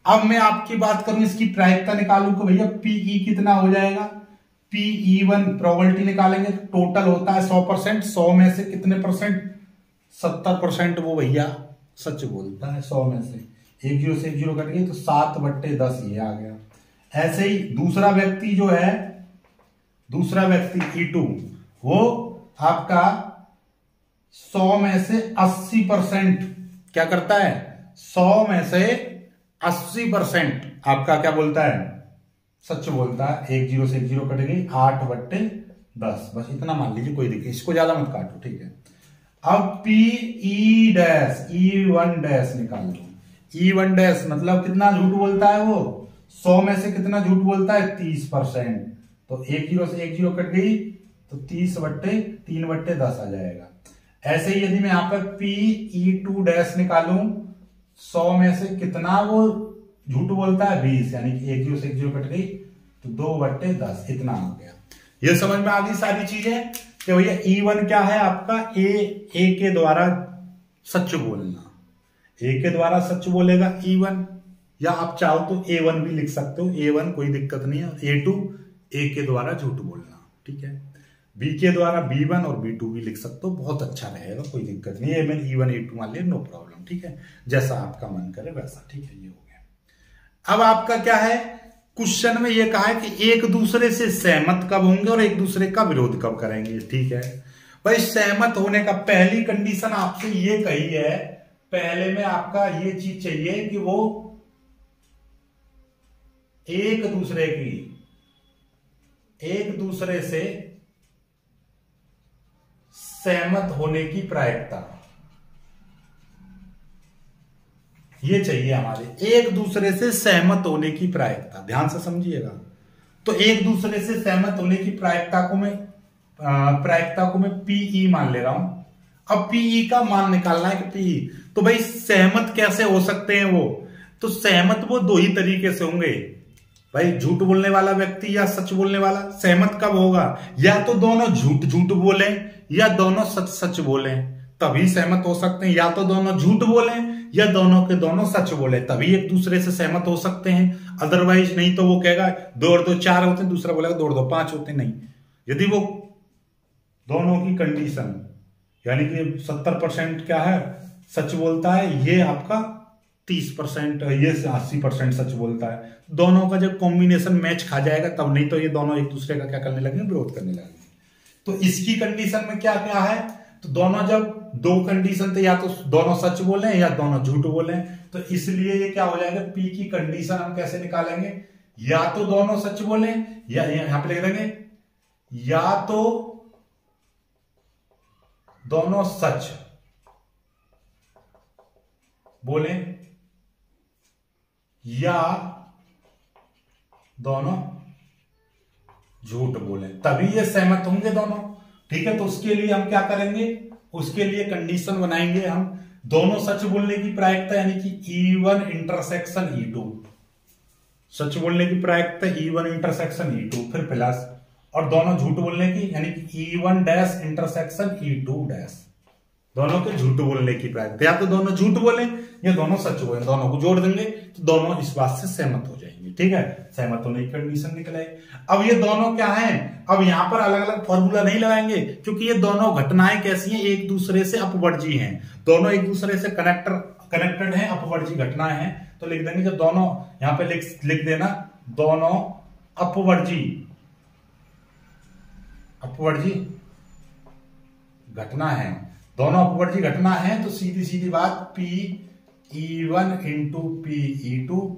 अब मैं आपकी बात करूं, इसकी प्रायिकता निकालूं तो भैया PE कितना हो जाएगा, PE1 प्रोबेबिलिटी निकालेंगे, टोटल होता है 100%, 100 में से कितने परसेंट, 70% वो भैया सच बोलता है। 100 में से 1 0 से 1 0 कट गई, तो 7/10 ये आ गया। ऐसे ही दूसरा व्यक्ति जो है, दूसरा व्यक्ति E2, वो आपका 100 में से 80% क्या करता है, 100 में से 80% आपका क्या बोलता है, सच बोलता है। 1 0 से 1 0 कट गई, 8/10, बस इतना मान लीजिए, कोई दिक्कत, इसको ज्यादा मत काटो। ठीक है, अब PE डैश E1 डैश निकाल लो। E1 डैश मतलब कितना झूठ बोलता है वो, 100 में से कितना झूठ बोलता है, 30%। तो 1 0 से 1 0 कट गई, तो 30/3/10 आ जाएगा। ऐसे ही यदि मैं यहां पर PE2 डैश निकालूं, 100 में से कितना वो झूठ बोलता है, 20, यानी कि 1 0 से 1 0 कट गई, तो 2/10 इतना हो गया। ये समझ में आ गई सारी चीजें कि भैया E1 क्या है आपका, ए के द्वारा सच बोलना, ए के द्वारा सच बोलेगा E1, या आप चाहो तो A1 भी लिख सकते हो, A1 कोई दिक्कत नहीं है। A2 ए के द्वारा झूठ बोलना। ठीक है, बी के द्वारा B1 और B2 भी लिख सकते हो, बहुत अच्छा रहेगा, कोई दिक्कत नहीं है। मैंने E1 E2 मान लिया, नो प्रॉब्लम। ठीक है, जैसा आपका मन करे वैसा। ठीक है, ये हो गया। अब आपका क्या है, क्वेश्चन में ये कहा है कि एक दूसरे से सहमत कब होंगे और एक दूसरे का विरोध कब करेंगे। ठीक है भाई, सहमत होने का पहली कंडीशन आपसे ये कही है, पहले में आपका ये चीज चाहिए कि वो एक दूसरे से सहमत होने की प्रायिकता, ये चाहिए हमारे, एक दूसरे से सहमत होने की प्रायिकता, ध्यान से समझिएगा। तो एक दूसरे से सहमत होने की प्रायिकता को मैं PE मान ले रहा हूं। अब PE का मान निकालना है कि PE, तो भाई सहमत कैसे हो सकते हैं वो, तो सहमत वो दो ही तरीके से होंगे भाई, झूठ बोलने वाला व्यक्ति या सच बोलने वाला। सहमत कब होगा, या तो दोनों झूठ बोले या दोनों सच बोले, तभी सहमत हो सकते हैं। या तो दोनों झूठ बोले या दोनों के दोनों सच बोले, तभी एक दूसरे से सहमत हो सकते हैं। अदरवाइज नहीं तो वो कहेगा 2 और 2 4 होते हैं, दूसरा बोलेगा 2 और 2 5 होते हैं। नहीं, यदि वो दोनों की कंडीशन यानी कि 70% क्या है, सच बोलता है, ये आपका 30%, ये 80% सच बोलता है। दोनों का जब कॉम्बिनेशन मैच खा जाएगा तब, नहीं तो ये दोनों एक दूसरे का क्या करने लगेंगे, विरोध करने लगेंगे। तो इसकी कंडीशन में क्या क्या है, तो दोनों जब दो कंडीशन थे, या तो दोनों सच बोले या दोनों झूठ बोले, तो इसलिए ये क्या हो जाएगा, पी की कंडीशन हम कैसे निकालेंगे, या तो दोनों सच बोले, या यहां पे लिख देंगे या तो दोनों सच बोले या दोनों झूठ बोले, तभी ये सहमत होंगे दोनों। ठीक है, तो उसके लिए हम क्या करेंगे, उसके लिए कंडीशन बनाएंगे हम, दोनों सच बोलने की प्रायिकता यानी कि E1 इंटरसेक्शन E2, सच बोलने की प्रायिकता E1 इंटरसेक्शन E2, फिर प्लस, और दोनों झूठ बोलने की यानी कि E1 dash intersection E2 dash, दोनों के झूठ बोलने की प्रायिकता, या तो दोनों झूठ बोले या दोनों सच बोले, दोनों को जोड़ देंगे तो दोनों इस बात से सहमत हो जाएंगे। ठीक है, सहमत होने की कंडीशन निकले। अब ये दोनों क्या हैं, अब यहां पर अलग अलग फॉर्मूला नहीं लगाएंगे, क्योंकि ये दोनों घटनाएं कैसी हैं, एक दूसरे से अपवर्जी हैं, दोनों एक दूसरे से कनेक्टेड हैं, अपवर्जी घटनाएं हैं। तो लिख देंगे जब दोनों, यहां पे लिख देना दोनों अपवर्जी घटना है, दोनों अपवर्जी घटना है, तो सीधी सीधी बात PE1 इंटू PE2,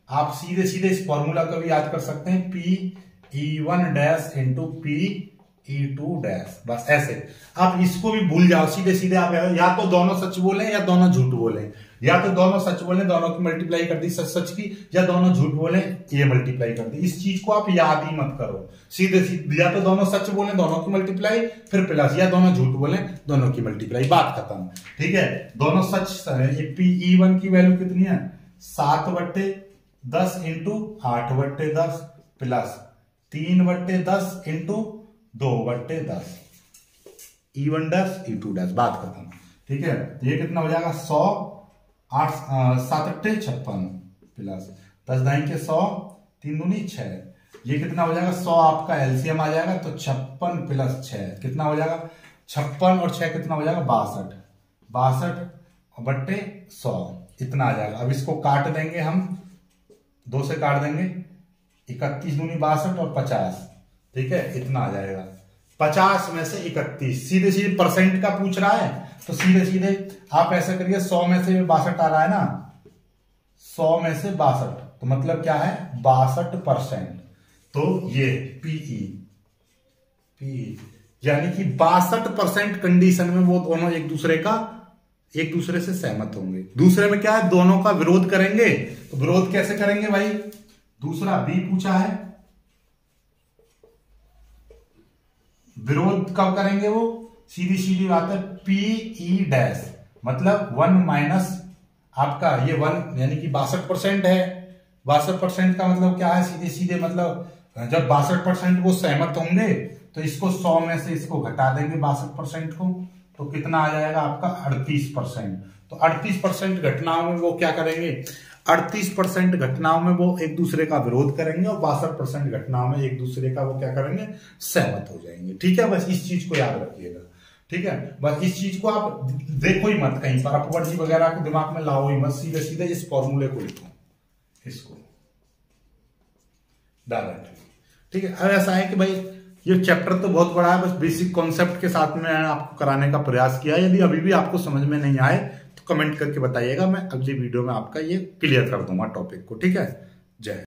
आप सीधे सीधे इस फॉर्मूला को भी याद कर सकते हैं, PE1 dash into PE2 dash, बस ऐसे। आप इसको भी भूल जाओ, सीधे सीधे आप या तो दोनों सच बोले या दोनों झूठ बोले, या तो दोनों सच बोले दोनों की मल्टीप्लाई कर दी सच की, या दोनों झूठ बोले ये मल्टीप्लाई कर दी। इस चीज को आप याद ही मत करो, सीधे सीधे या तो दोनों सच बोले दोनों की मल्टीप्लाई, फिर प्लस, या दोनों झूठ बोले दोनों की मल्टीप्लाई, बात खत्म। ठीक है, दोनों सच, PE1 की वैल्यू कितनी है, 7/10 into 8/10 plus 3/10 into 2/10, E1 dash E2 dash, बात खत्म। ठीक है, तो ये कितना हो जाएगा 100, 8 7 8 56 प्लस 10 दाई के 100, 3 दूनी 6, ये कितना हो जाएगा 100, आपका एलसीएम आ जाएगा, तो 56 प्लस 6 कितना हो जाएगा, 56 और 6 कितना हो जाएगा 62/100 इतना आ जाएगा। अब इसको काट देंगे हम, 2 से काट देंगे, 31 दूनी 62 और 50, ठीक है, इतना आ जाएगा। 50 में से 31, सीधे सीधे परसेंट का पूछ रहा है, तो सीधे सीधे आप ऐसा करिए, 100 में से 62 आ रहा है ना, 100 में से 62, तो मतलब क्या है 62%, तो ये PE यानी कि 62% कंडीशन में वो दोनों एक दूसरे से सहमत होंगे। दूसरे में क्या है, दोनों का विरोध करेंगे, तो विरोध कैसे करेंगे भाई, दूसरा B पूछा है, विरोध कब करेंगे, वो सीधी सीधी बात है, PE डैश मतलब 1 माइनस आपका ये 1 यानी कि 62% है, 62% का मतलब क्या है, सीधे सीधे मतलब जब 62% वो सहमत होंगे तो इसको 100 में से इसको घटा देंगे 62% को, तो कितना आ जाएगा आपका 38%। तो 38% घटनाओं में वो क्या करेंगे, 38% घटनाओं में वो एक दूसरे का विरोध करेंगे, और 62% घटनाओं में एक दूसरे का वो क्या करेंगे, सहमत हो जाएंगे। ठीक है, बस इस चीज को याद रखिएगा। ठीक है, बस इस चीज को आप देखो ही मत कहीं पर, अपवर्जी वगैरह को दिमाग में लाओ ही मत, सीधे सीधे इस फॉर्मूले को लिखो, इसको डायरेक्ट। ठीक है, अब ऐसा है कि भाई ये चैप्टर तो बहुत बड़ा है, बस बेसिक कॉन्सेप्ट के साथ में आपको कराने का प्रयास किया। यदि अभी भी आपको समझ में नहीं आए तो कमेंट करके बताइएगा, मैं अगली वीडियो में आपका ये क्लियर कर दूंगा टॉपिक को। ठीक है, जय।